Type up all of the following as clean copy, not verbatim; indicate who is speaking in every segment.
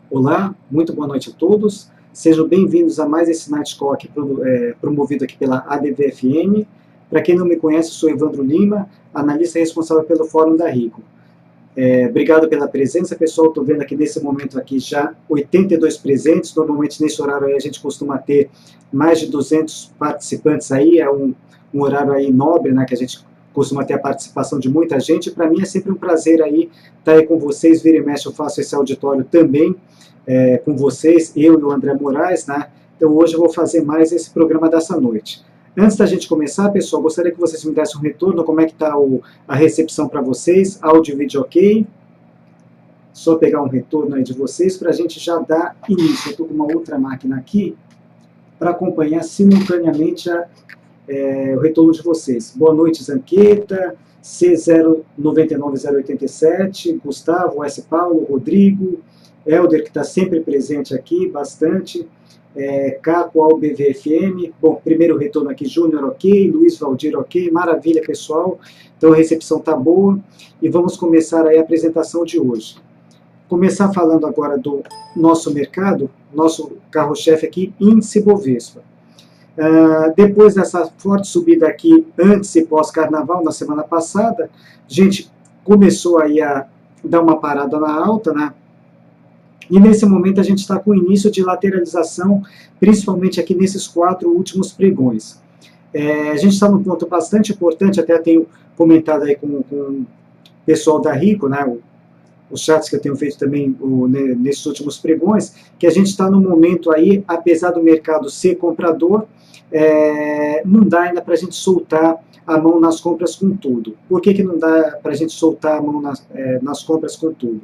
Speaker 1: Olá, muito boa noite a todos. Sejam bem-vindos a mais esse Night Talk promovido aqui pela ADVFM. Para quem não me conhece, sou Evandro Lima, analista responsável pelo Fórum da Rico. Obrigado pela presença, pessoal. Estou vendo aqui nesse momento aqui já 82 presentes. Normalmente nesse horário aí a gente costuma ter mais de 200 participantes aí. É um horário aí nobre, né, que a gente costuma ter a participação de muita gente. Para mim é sempre um prazer aí estar aí com vocês. Vira e mexe eu faço esse auditório também com vocês, eu e o André Moraes, né? Então hoje eu vou fazer mais esse programa dessa noite. Antes da gente começar, pessoal, gostaria que vocês me dessem um retorno, como é que está a recepção para vocês, áudio e vídeo ok? Só pegar um retorno aí de vocês para a gente já dar início. Eu estou com uma outra máquina aqui para acompanhar simultaneamente o retorno de vocês. Boa noite, Zanqueta, C099087, Gustavo, S. Paulo, Rodrigo, Helder, que está sempre presente aqui, bastante, Caco, ao BVFM, bom, primeiro retorno aqui, Júnior, ok, Luiz Valdir, ok, maravilha, pessoal, então a recepção está boa, e vamos começar aí a apresentação de hoje. Começar falando agora do nosso mercado, nosso carro-chefe aqui, índice Bovespa. Depois dessa forte subida aqui, antes e pós-carnaval, na semana passada, a gente começou aí a dar uma parada na alta, né? E nesse momento a gente está com o início de lateralização, principalmente aqui nesses 4 últimos pregões. A gente está num ponto bastante importante, até tenho comentado aí com o pessoal da Rico, né, os chats que eu tenho feito também nesses últimos pregões, que a gente está no momento aí, apesar do mercado ser comprador, não dá ainda para a gente soltar a mão nas compras com tudo. Por que não dá para a gente soltar a mão nas compras com tudo?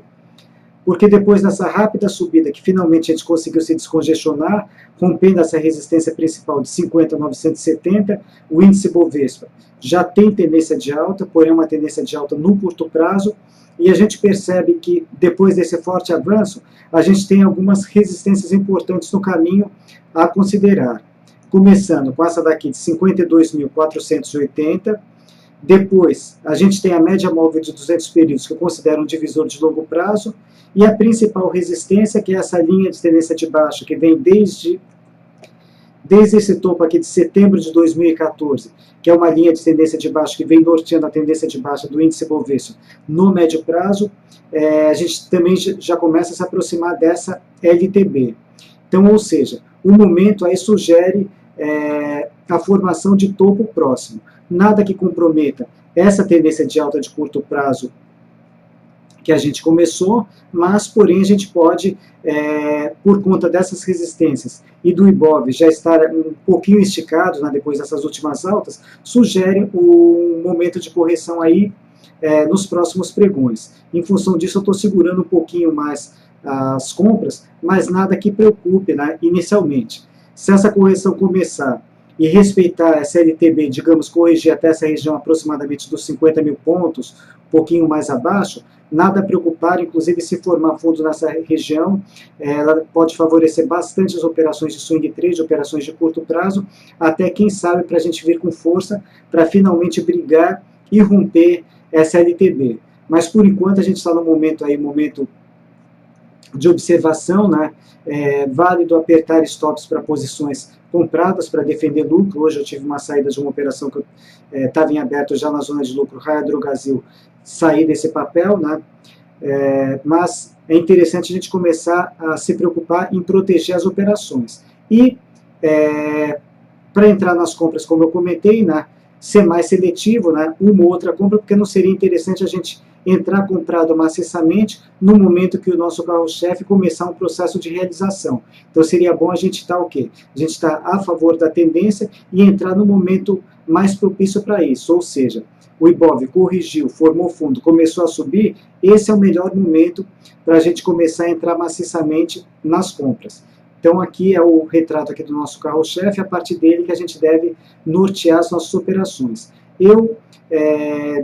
Speaker 1: Porque depois dessa rápida subida, que finalmente a gente conseguiu se descongestionar, rompendo essa resistência principal de 50.970, o índice Bovespa já tem tendência de alta, porém uma tendência de alta no curto prazo, e a gente percebe que depois desse forte avanço, a gente tem algumas resistências importantes no caminho a considerar. Começando com essa daqui de 52.480, depois, a gente tem a média móvel de 200 períodos, que eu considero um divisor de longo prazo, e a principal resistência, que é essa linha de tendência de baixa, que vem desde esse topo aqui de setembro de 2014, que é uma linha de tendência de baixa que vem norteando a tendência de baixa do índice Bovespa no médio prazo, a gente também já começa a se aproximar dessa LTB. Então, ou seja, o momento aí sugere a formação de topo próximo. Nada que comprometa essa tendência de alta de curto prazo que a gente começou, mas, porém, a gente pode, por conta dessas resistências e do Ibov já estar um pouquinho esticado, né, depois dessas últimas altas, sugere um momento de correção aí nos próximos pregões. Em função disso, eu estou segurando um pouquinho mais as compras, mas nada que preocupe, né, inicialmente. Se essa correção começar e respeitar essa LTB, digamos, corrigir até essa região aproximadamente dos 50 mil pontos, um pouquinho mais abaixo, nada a preocupar, inclusive se formar fundo nessa região, ela pode favorecer bastante as operações de swing trade, operações de curto prazo, até quem sabe para a gente vir com força, para finalmente brigar e romper essa LTB. Mas por enquanto a gente está no momento aí, momento de observação, né? Válido apertar stops para posições compradas para defender lucro. Hoje eu tive uma saída de uma operação que estava em aberto já na zona de lucro, Raia Drogasil, sair desse papel, né? Mas é interessante a gente começar a se preocupar em proteger as operações. E para entrar nas compras, como eu comentei, né, ser mais seletivo, né, uma ou outra compra, porque não seria interessante a gente entrar comprado maciçamente no momento que o nosso carro-chefe começar um processo de realização. Então seria bom a gente estar o quê? A gente estar a favor da tendência e entrar no momento mais propício para isso, ou seja, o Ibov corrigiu, formou fundo, começou a subir, esse é o melhor momento para a gente começar a entrar maciçamente nas compras. Então aqui é o retrato aqui do nosso carro-chefe, a partir dele que a gente deve nortear as nossas operações.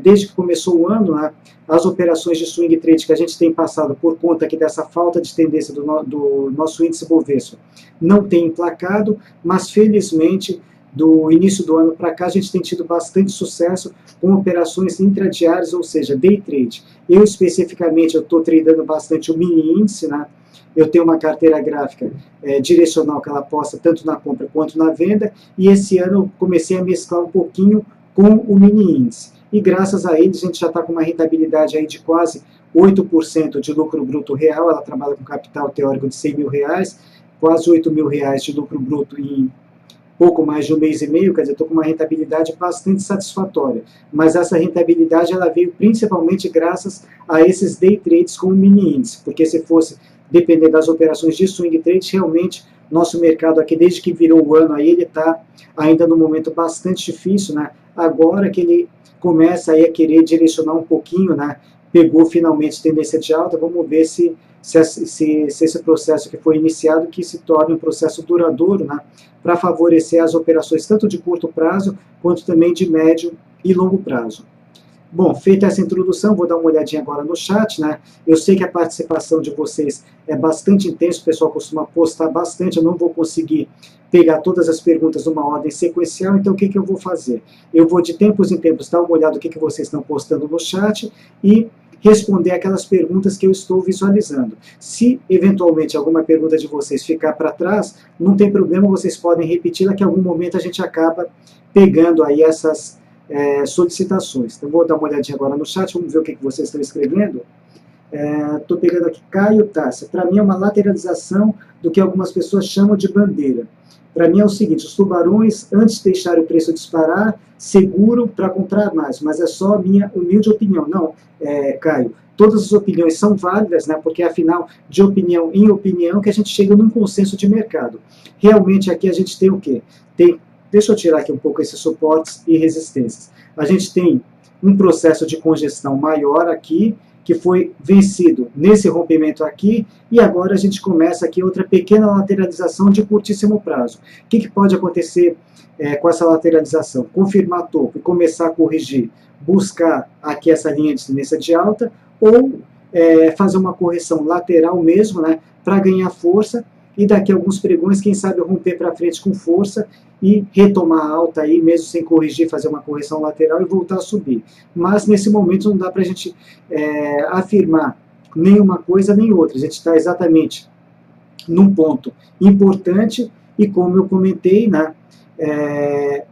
Speaker 1: Desde que começou o ano, né, as operações de swing trade que a gente tem passado por conta aqui dessa falta de tendência do nosso índice Bovespa não tem emplacado, mas felizmente do início do ano para cá a gente tem tido bastante sucesso com operações intradiárias, ou seja, day trade. Eu especificamente estou tradando bastante o mini índice, né, eu tenho uma carteira gráfica direcional que ela aposta tanto na compra quanto na venda, e esse ano eu comecei a mesclar um pouquinho com o mini índice. E graças a ele a gente já está com uma rentabilidade aí de quase 8% de lucro bruto real. Ela trabalha com capital teórico de R$100.000, quase R$8.000 de lucro bruto em pouco mais de um mês e meio, quer dizer, estou com uma rentabilidade bastante satisfatória. Mas essa rentabilidade ela veio principalmente graças a esses day trades com o mini índice, porque se fosse depender das operações de swing trade, realmente nosso mercado aqui, desde que virou o ano, aí ele está ainda num momento bastante difícil, né? Agora que ele começa aí a querer direcionar um pouquinho, né? Pegou finalmente tendência de alta, vamos ver se esse processo que foi iniciado que se torne um processo duradouro, né, para favorecer as operações tanto de curto prazo quanto também de médio e longo prazo. Bom, feita essa introdução, vou dar uma olhadinha agora no chat, né? Eu sei que a participação de vocês é bastante intensa, o pessoal costuma postar bastante, eu não vou conseguir pegar todas as perguntas numa ordem sequencial, então o que eu vou fazer? Eu vou de tempos em tempos dar uma olhada no que vocês estão postando no chat e responder aquelas perguntas que eu estou visualizando. Se, eventualmente, alguma pergunta de vocês ficar para trás, não tem problema, vocês podem repeti-la, que em algum momento a gente acaba pegando aí essas solicitações. Então, vou dar uma olhadinha agora no chat, vamos ver o que vocês estão escrevendo. Estou pegando aqui Caio Tássia. Para mim é uma lateralização do que algumas pessoas chamam de bandeira. Para mim é o seguinte, os tubarões, antes de deixar o preço disparar, seguro para comprar mais, mas é só a minha humilde opinião. Não, Caio, todas as opiniões são válidas, né, porque afinal, de opinião em opinião, que a gente chega num consenso de mercado. Realmente aqui a gente tem o quê? Deixa eu tirar aqui um pouco esses suportes e resistências. A gente tem um processo de congestão maior aqui, que foi vencido nesse rompimento aqui, e agora a gente começa aqui outra pequena lateralização de curtíssimo prazo. O que pode acontecer com essa lateralização? Confirmar topo e começar a corrigir, buscar aqui essa linha de tendência de alta, ou fazer uma correção lateral mesmo, né, para ganhar força, e daqui a alguns pregões, quem sabe romper para frente com força e retomar a alta aí, mesmo sem corrigir, fazer uma correção lateral e voltar a subir. Mas nesse momento não dá para a gente afirmar nem uma coisa nem outra. A gente está exatamente num ponto importante e, como eu comentei, né,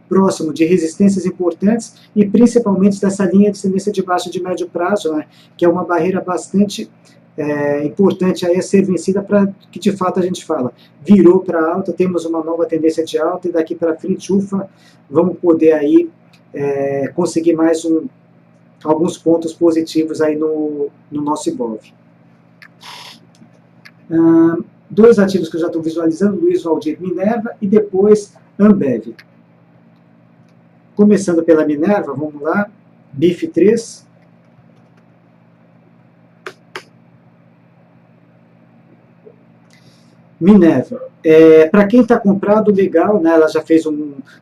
Speaker 1: próximo de resistências importantes e principalmente dessa linha de tendência de baixa de médio prazo, né, que é uma barreira bastante importante aí a ser vencida para que de fato a gente fala, virou para alta, temos uma nova tendência de alta e daqui para frente, ufa, vamos poder aí conseguir mais alguns pontos positivos aí no nosso Ibov. Dois ativos que eu já estou visualizando, Luiz Valdir Minerva e depois Ambev. Começando pela Minerva, vamos lá, BIF3. Minerva, para quem está comprado, legal, né, ela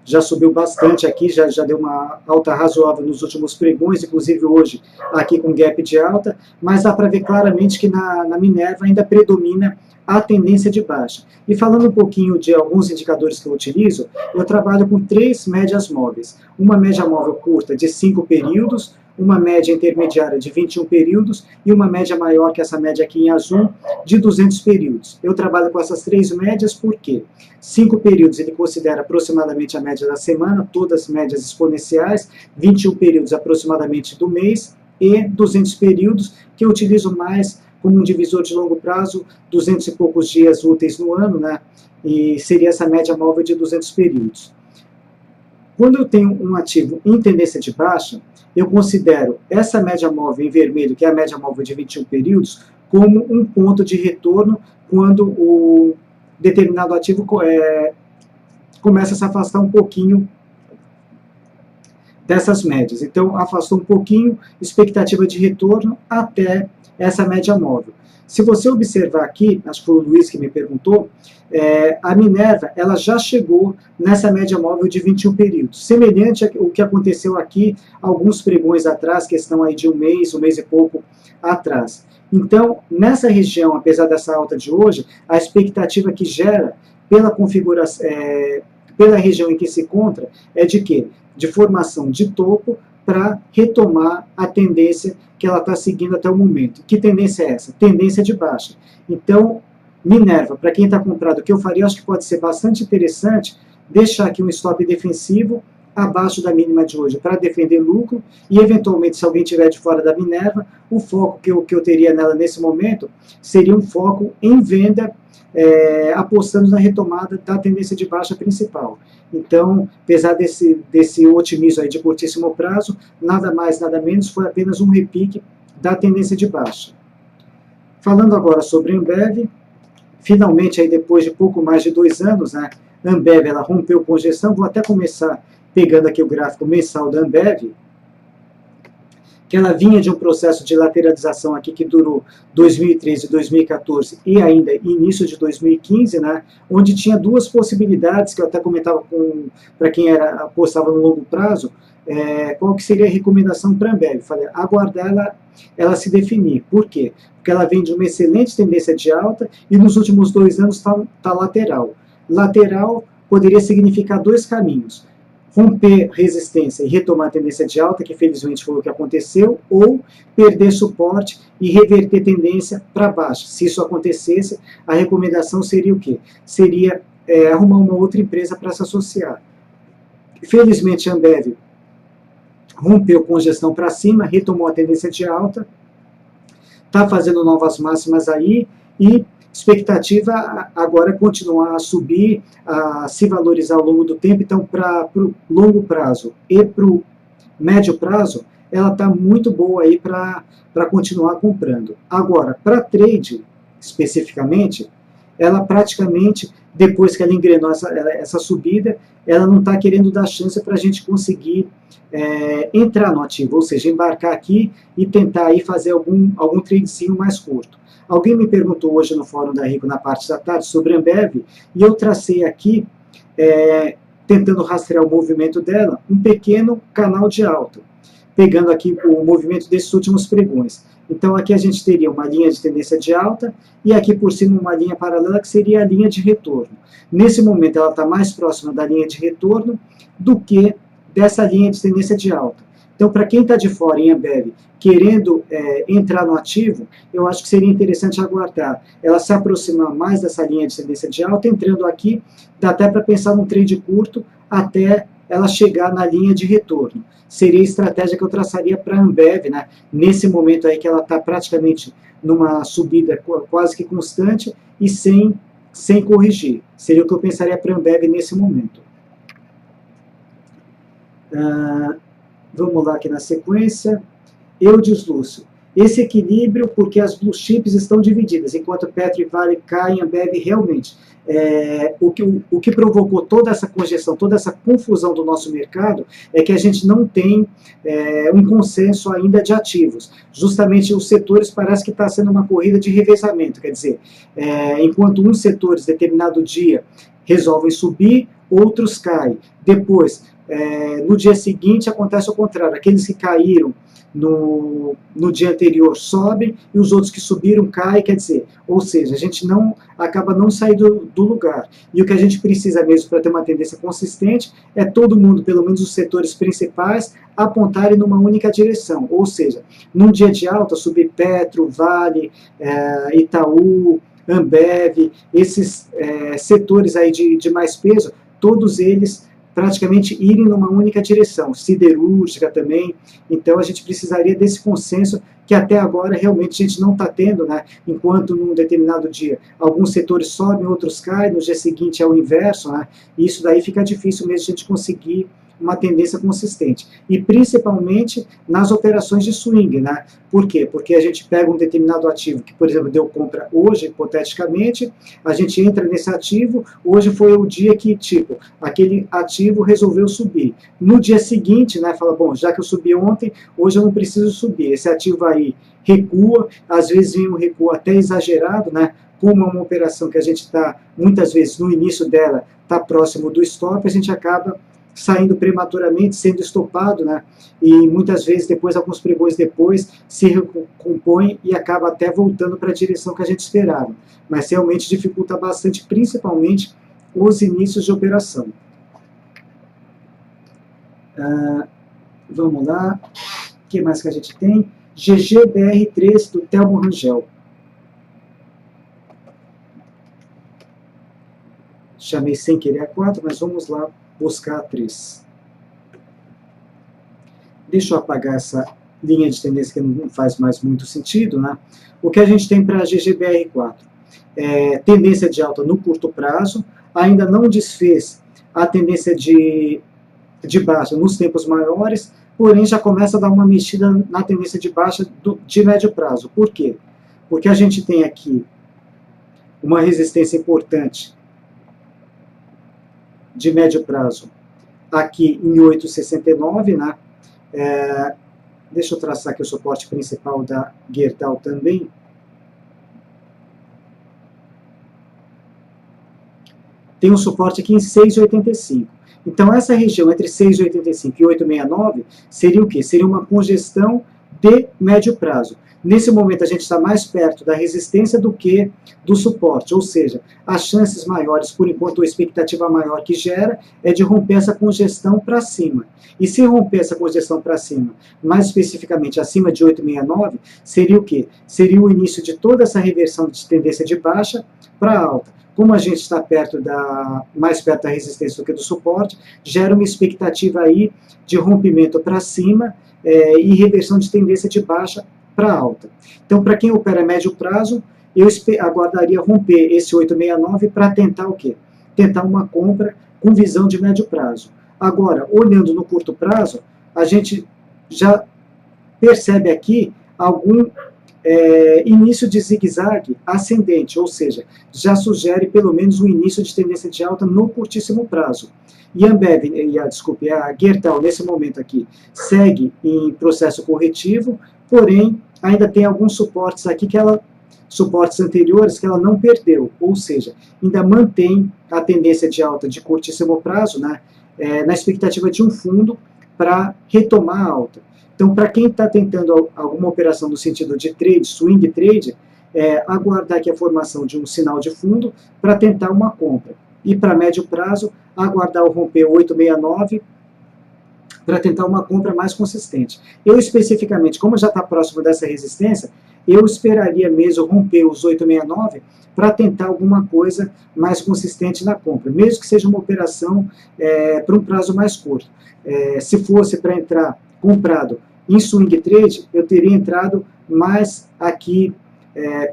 Speaker 1: já subiu bastante aqui, já deu uma alta razoável nos últimos pregões, inclusive hoje aqui com gap de alta, mas dá para ver claramente que na Minerva ainda predomina a tendência de baixa. E falando um pouquinho de alguns indicadores que eu utilizo, eu trabalho com 3 médias móveis. Uma média móvel curta de 5 períodos, uma média intermediária de 21 períodos e uma média maior que essa média aqui em azul de 200 períodos. Eu trabalho com essas 3 médias porque 5 períodos ele considera aproximadamente a média da semana, todas médias exponenciais, 21 períodos aproximadamente do mês e 200 períodos que eu utilizo mais como um divisor de longo prazo, 200 e poucos dias úteis no ano, né? E seria essa média móvel de 200 períodos. Quando eu tenho um ativo em tendência de baixa, eu considero essa média móvel em vermelho, que é a média móvel de 21 períodos, como um ponto de retorno quando o determinado ativo começa a se afastar um pouquinho dessas médias. Então, afastou um pouquinho, expectativa de retorno até essa média móvel. Se você observar aqui, acho que foi o Luiz que me perguntou, a Minerva ela já chegou nessa média móvel de 21 períodos, semelhante ao que aconteceu aqui alguns pregões atrás, questão aí de um mês e pouco atrás. Então, nessa região, apesar dessa alta de hoje, a expectativa que gera pela configuração, pela região em que se encontra, é de quê? De formação de topo para retomar a tendência que ela está seguindo até o momento. Que tendência é essa? Tendência de baixa. Então, Minerva, para quem está comprado, o que eu faria, eu acho que pode ser bastante interessante deixar aqui um stop defensivo abaixo da mínima de hoje para defender lucro e, eventualmente, se alguém tiver de fora da Minerva, o foco que eu teria nela nesse momento seria um foco em venda, apostando na retomada da tendência de baixa principal. Então, apesar desse otimismo aí de curtíssimo prazo, nada mais, nada menos, foi apenas um repique da tendência de baixa. Falando agora sobre a Ambev, finalmente, aí, depois de pouco mais de 2 anos, né, a Ambev ela rompeu congestão. Vou até começar pegando aqui o gráfico mensal da Ambev, que ela vinha de um processo de lateralização aqui que durou 2013 e 2014 e ainda início de 2015, né, onde tinha duas possibilidades, que eu até comentava para quem apostava no longo prazo, qual que seria a recomendação para a Ambev. Falei, aguardar ela se definir. Por quê? Porque ela vem de uma excelente tendência de alta e nos últimos 2 anos está lateral. Lateral poderia significar 2 caminhos: romper resistência e retomar a tendência de alta, que felizmente foi o que aconteceu, ou perder suporte e reverter tendência para baixo. Se isso acontecesse, a recomendação seria o quê? Seria arrumar uma outra empresa para se associar. Felizmente a Ambev rompeu congestão para cima, retomou a tendência de alta, está fazendo novas máximas aí, e expectativa agora é continuar a subir, a se valorizar ao longo do tempo. Então, para o longo prazo e para o médio prazo, ela está muito boa aí para continuar comprando. Agora, para trade, especificamente, ela praticamente, depois que ela engrenou essa subida, ela não está querendo dar chance para a gente conseguir entrar no ativo, ou seja, embarcar aqui e tentar aí fazer algum tradezinho mais curto. Alguém me perguntou hoje no fórum da Rico, na parte da tarde, sobre a Ambev, e eu tracei aqui, tentando rastrear o movimento dela, um pequeno canal de alta, pegando aqui o movimento desses últimos pregões. Então aqui a gente teria uma linha de tendência de alta, e aqui por cima uma linha paralela que seria a linha de retorno. Nesse momento ela está mais próxima da linha de retorno do que dessa linha de tendência de alta. Então, para quem está de fora em Ambev, querendo entrar no ativo, eu acho que seria interessante aguardar ela se aproximar mais dessa linha de tendência de alta. Entrando aqui, dá até para pensar num trade curto até ela chegar na linha de retorno. Seria a estratégia que eu traçaria para a Ambev, né, nesse momento aí que ela está praticamente numa subida quase que constante e sem corrigir. Seria o que eu pensaria para a Ambev nesse momento. Vamos lá aqui na sequência. Eudes Lúcio. Esse equilíbrio porque as blue chips estão divididas, enquanto Petro e Vale caem, Ambev realmente. O que provocou toda essa congestão, toda essa confusão do nosso mercado é que a gente não tem um consenso ainda de ativos. Justamente os setores parece que está sendo uma corrida de revezamento, quer dizer, enquanto uns setores, determinado dia, resolvem subir, outros caem. Depois, no dia seguinte acontece o contrário, aqueles que caíram no dia anterior sobem e os outros que subiram caem, quer dizer, ou seja, a gente acaba não saindo do lugar. E o que a gente precisa mesmo para ter uma tendência consistente é todo mundo, pelo menos os setores principais, apontarem numa única direção, ou seja, num dia de alta subir Petro, Vale, Itaú, Ambev, esses setores aí de mais peso, todos eles praticamente irem numa única direção, siderúrgica também. Então a gente precisaria desse consenso que até agora realmente a gente não está tendo, né? Enquanto num determinado dia alguns setores sobem, outros caem, no dia seguinte é o inverso, né? E isso daí fica difícil mesmo a gente conseguir uma tendência consistente. E principalmente nas operações de swing, né? Por quê? Porque a gente pega um determinado ativo que, por exemplo, deu compra hoje, hipoteticamente, a gente entra nesse ativo, hoje foi o dia que, tipo, aquele ativo resolveu subir. No dia seguinte, né, fala, bom, já que eu subi ontem, hoje eu não preciso subir. Esse ativo aí recua, às vezes vem um recuo até exagerado, né? Como é uma operação que a gente está, muitas vezes, no início dela, está próximo do stop, a gente acaba saindo prematuramente, sendo estopado, né? E muitas vezes depois, alguns pregões depois, se recompõe e acaba até voltando para a direção que a gente esperava. Mas realmente dificulta bastante, principalmente os inícios de operação. Vamos lá. O que mais que a gente tem? GGBR3 do Telmo Rangel. chamei sem querer a 4, mas vamos lá buscar a 3. Deixa eu apagar essa linha de tendência que não faz mais muito sentido, né? O que a gente tem para a GGBR4? Tendência de alta no curto prazo, ainda não desfez a tendência de baixa nos tempos maiores, porém já começa a dar uma mexida na tendência de baixa de médio prazo. Por quê? Porque a gente tem aqui uma resistência importante de médio prazo aqui em 8,69, né? Deixa eu traçar aqui o suporte principal da Gerdau também. Tem um suporte aqui em 6,85. Então, essa região entre 6,85 e 8,69 seria o quê? Seria uma congestão de médio prazo. Nesse momento, a gente está mais perto da resistência do que do suporte, ou seja, as chances maiores, por enquanto, a expectativa maior que gera é de romper essa congestão para cima. E se romper essa congestão para cima, mais especificamente acima de 8,69, seria o quê? Seria o início de toda essa reversão de tendência de baixa para alta. Como a gente está mais perto da resistência do que do suporte, gera uma expectativa aí de rompimento para cima e reversão de tendência de baixa para alta. Então, para quem opera a médio prazo, eu aguardaria romper esse 8,69 para tentar o quê? Tentar uma compra com visão de médio prazo. Agora, olhando no curto prazo, a gente já percebe aqui algum início de zigue-zague ascendente, ou seja, já sugere pelo menos um início de tendência de alta no curtíssimo prazo. E a Gerdau, nesse momento aqui, segue em processo corretivo, porém, ainda tem alguns suportes aqui, suportes anteriores que ela não perdeu, ou seja, ainda mantém a tendência de alta de curtíssimo prazo, né, na expectativa de um fundo para retomar a alta. Então, para quem está tentando alguma operação no sentido de trade, swing trade, aguardar aqui a formação de um sinal de fundo para tentar uma compra. E para médio prazo, aguardar o romper 8,69 para tentar uma compra mais consistente. Eu especificamente, como já está próximo dessa resistência, eu esperaria mesmo romper os 8,69 para tentar alguma coisa mais consistente na compra, mesmo que seja uma operação para um prazo mais curto. Se fosse para entrar comprado em swing trade, eu teria entrado mais aqui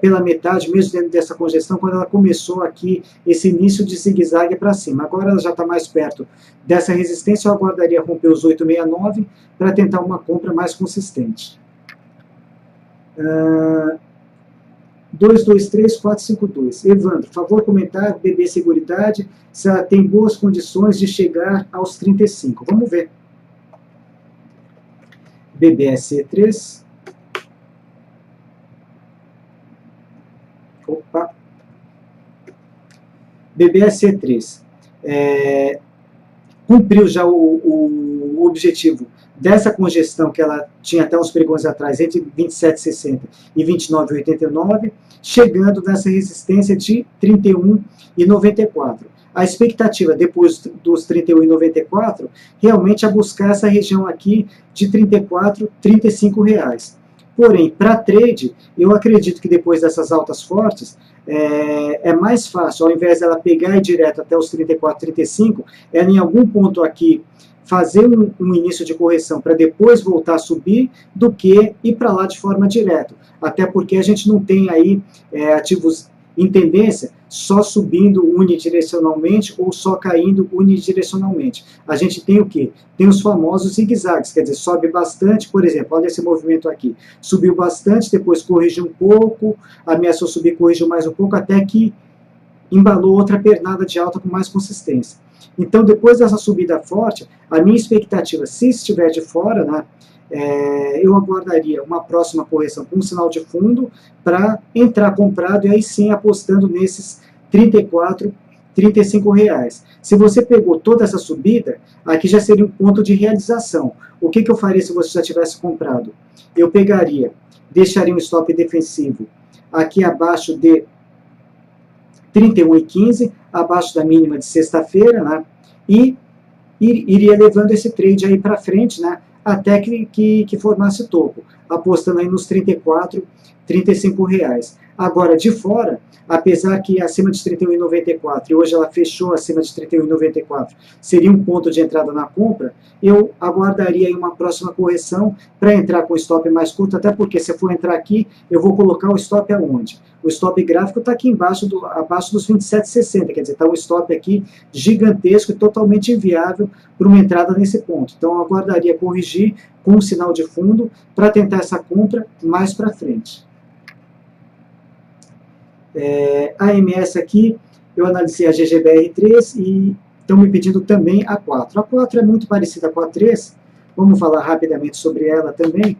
Speaker 1: pela metade, mesmo dentro dessa congestão, quando ela começou aqui esse início de zigue-zague para cima. Agora ela já está mais perto dessa resistência, eu aguardaria romper os 8,69 para tentar uma compra mais consistente. 223-452. Evandro, favor comentar, BB Seguridade, se ela tem boas condições de chegar aos 35. Vamos ver. BBSE3. Opa. BBSE3. Cumpriu já o objetivo dessa congestão que ela tinha até uns pregões atrás, entre 27,60 e 29,89, chegando nessa resistência de 31,94. A expectativa depois dos 31,94 realmente é buscar essa região aqui de 34, 35 reais. Porém, para trade, eu acredito que depois dessas altas fortes, é mais fácil, ao invés dela pegar e ir direto até os 34, 35, ela em algum ponto aqui fazer um início de correção para depois voltar a subir, do que ir para lá de forma direta. Até porque a gente não tem aí ativos em tendência só subindo unidirecionalmente ou só caindo unidirecionalmente. A gente tem o quê? Tem os famosos zigue-zagues, quer dizer, sobe bastante, por exemplo, olha esse movimento aqui, subiu bastante, depois corrigiu um pouco, ameaçou subir, corrigiu mais um pouco, até que embalou outra pernada de alta com mais consistência. Então, depois dessa subida forte, a minha expectativa, se estiver de fora, né, eu aguardaria uma próxima correção com um sinal de fundo para entrar comprado e aí sim apostando nesses 34, 35 reais. Se você pegou toda essa subida, aqui já seria um ponto de realização. O que eu faria se você já tivesse comprado? Eu pegaria, deixaria um stop defensivo aqui abaixo de 31,15, abaixo da mínima de sexta-feira, né, e iria levando esse trade aí para frente, né, até que formasse topo, apostando aí nos 34, R$ 35. Agora, de fora, apesar que acima de R$ 31,94 e hoje ela fechou acima de R$ 31,94, seria um ponto de entrada na compra, eu aguardaria aí uma próxima correção para entrar com o stop mais curto, até porque se eu for entrar aqui, eu vou colocar o stop aonde? O stop gráfico está aqui embaixo, abaixo dos 27,60, quer dizer, está um stop aqui gigantesco e totalmente inviável para uma entrada nesse ponto. Então, eu aguardaria corrigir com um sinal de fundo para tentar essa compra mais para frente. A MS aqui, eu analisei a GGBR3 e estão me pedindo também a 4. A 4 é muito parecida com a 3, vamos falar rapidamente sobre ela também.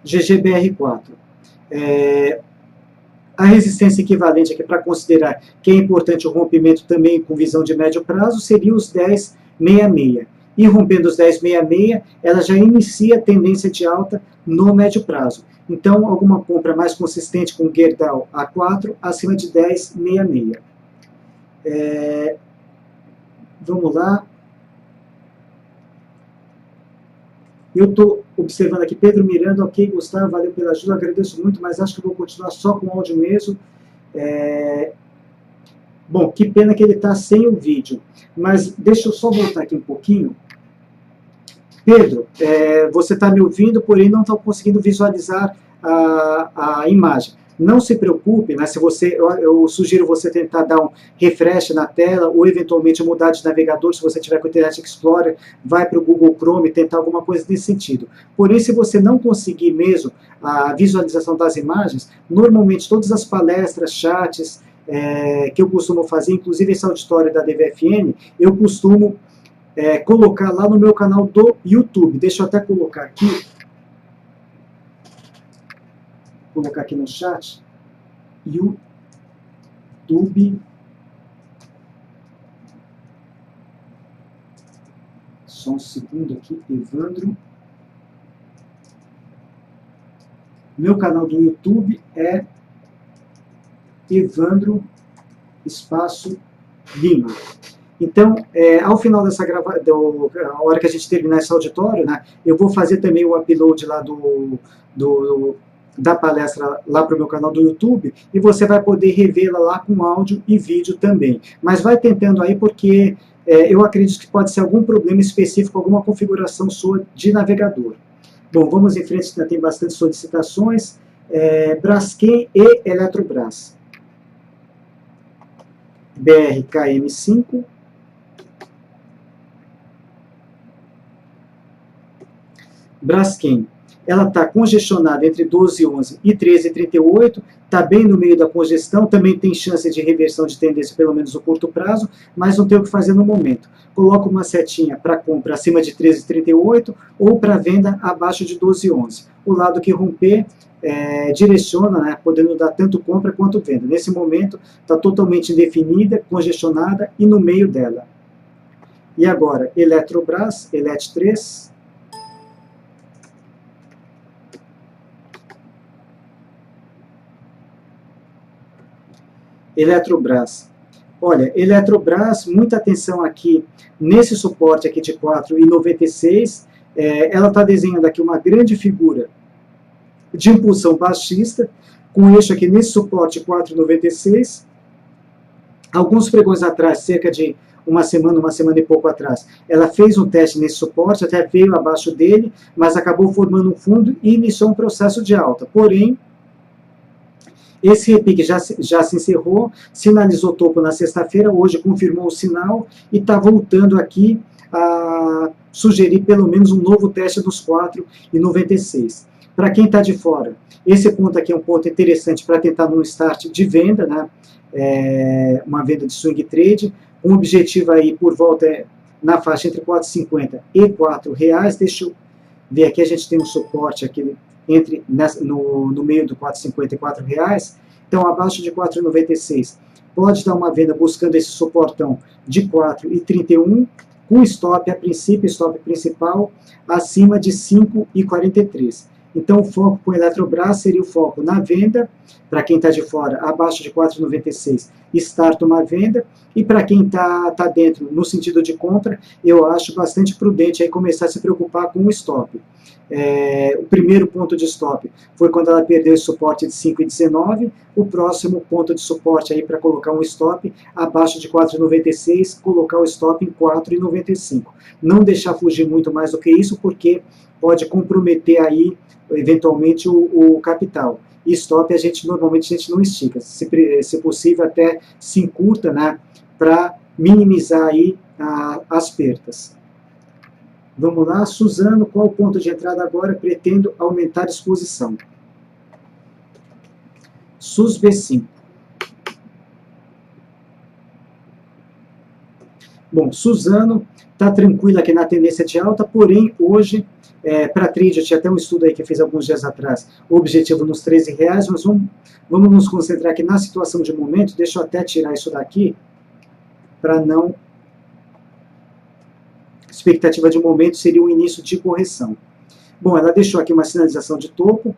Speaker 1: GGBR4. A resistência equivalente aqui para considerar que é importante o rompimento também com visão de médio prazo seria os 10,66. E rompendo os 10,66, ela já inicia a tendência de alta no médio prazo. Então, alguma compra mais consistente com Gerdau A4 acima de 10,66. Vamos lá. Eu estou observando aqui, Pedro Miranda, ok, Gustavo, valeu pela ajuda, agradeço muito, mas acho que eu vou continuar só com o áudio mesmo. Bom, que pena que ele está sem o vídeo, mas deixa eu só voltar aqui um pouquinho. Pedro, você está me ouvindo, porém não está conseguindo visualizar a imagem. Não se preocupe, né, eu sugiro você tentar dar um refresh na tela ou eventualmente mudar de navegador. Se você tiver com o Internet Explorer, vai para o Google Chrome e tentar alguma coisa nesse sentido. Porém, se você não conseguir mesmo a visualização das imagens, normalmente todas as palestras, chats que eu costumo fazer, inclusive esse auditório da DVFN, eu costumo colocar lá no meu canal do YouTube. Deixa eu até colocar aqui no chat, YouTube, só um segundo aqui, Evandro. Meu canal do YouTube é Evandro Espaço Lima. Então, ao final dessa gravação, a hora que a gente terminar esse auditório, né, eu vou fazer também o upload lá da palestra lá para o meu canal do YouTube, e você vai poder revê-la lá com áudio e vídeo também. Mas vai tentando aí, porque eu acredito que pode ser algum problema específico, alguma configuração sua de navegador. Bom, vamos em frente, ainda tem bastante solicitações. Braskem e Eletrobras. BRKM5. Braskem, ela está congestionada entre 12,11 e 13,38, está bem no meio da congestão, também tem chance de reversão de tendência, pelo menos no curto prazo, mas não tem o que fazer no momento. Coloca uma setinha para compra acima de 13,38 ou para venda abaixo de 12,11. O lado que romper direciona, né, podendo dar tanto compra quanto venda. Nesse momento está totalmente indefinida, congestionada e no meio dela. E agora, Eletrobras, ELET3. Eletrobras. Olha, Eletrobras, muita atenção aqui nesse suporte aqui de 4,96. Ela está desenhando aqui uma grande figura de impulsão baixista, com eixo aqui nesse suporte 4,96. Alguns pregões atrás, cerca de uma semana e pouco atrás, ela fez um teste nesse suporte, até veio abaixo dele, mas acabou formando um fundo e iniciou um processo de alta. Porém, esse repique já se encerrou, sinalizou topo na sexta-feira, hoje confirmou o sinal e está voltando aqui a sugerir pelo menos um novo teste dos 4,96. Para quem está de fora, esse ponto aqui é um ponto interessante para tentar num start de venda, né? Uma venda de swing trade, um objetivo aí por volta na faixa entre 4,50 e R$4. Deixa eu ver aqui, a gente tem um suporte aqui no meio do 4,50 e R$4, então abaixo de 4,96 pode dar uma venda buscando esse suportão de 4,31, com stop a princípio, stop principal acima de 5,43. Então o foco com Eletrobras seria o foco na venda, para quem está de fora, abaixo de 4,96 start uma venda, e para quem tá dentro no sentido de compra, eu acho bastante prudente aí começar a se preocupar com o stop. O primeiro ponto de stop foi quando ela perdeu esse suporte de 5,19, o próximo ponto de suporte aí para colocar um stop abaixo de 4,96, colocar o stop em 4,95. Não deixar fugir muito mais do que isso, porque pode comprometer aí eventualmente o capital. E stop normalmente a gente não estica, se possível até se encurta, né, para minimizar aí as perdas. Vamos lá, Suzano, qual o ponto de entrada agora? Pretendo aumentar a exposição. SUS B5. Bom, Suzano está tranquila aqui na tendência de alta, porém hoje, para trade, eu tinha até um estudo aí que eu fiz alguns dias atrás, o objetivo nos R$13, mas vamos nos concentrar aqui na situação de momento. Deixa eu até tirar isso daqui, para não... Expectativa de momento seria o início de correção. Bom, ela deixou aqui uma sinalização de topo,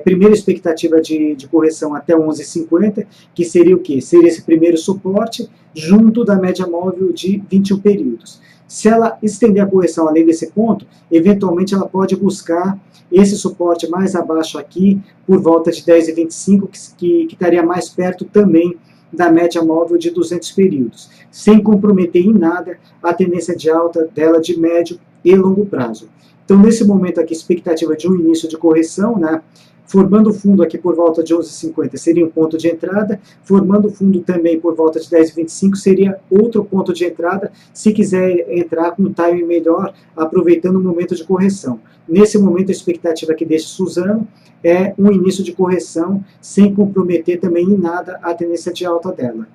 Speaker 1: primeira expectativa de correção até 11,50, que seria o quê? Seria esse primeiro suporte, junto da média móvel de 21 períodos. Se ela estender a correção além desse ponto, eventualmente ela pode buscar esse suporte mais abaixo aqui, por volta de 10,25, que estaria mais perto também da média móvel de 200 períodos, sem comprometer em nada a tendência de alta dela de médio e longo prazo. Então, nesse momento aqui, expectativa de um início de correção, né? Formando fundo aqui por volta de 11,50 seria um ponto de entrada, formando fundo também por volta de 10,25 seria outro ponto de entrada, se quiser entrar com um timing melhor, aproveitando o momento de correção. Nesse momento, a expectativa aqui desse Suzano é um início de correção, sem comprometer também em nada a tendência de alta dela.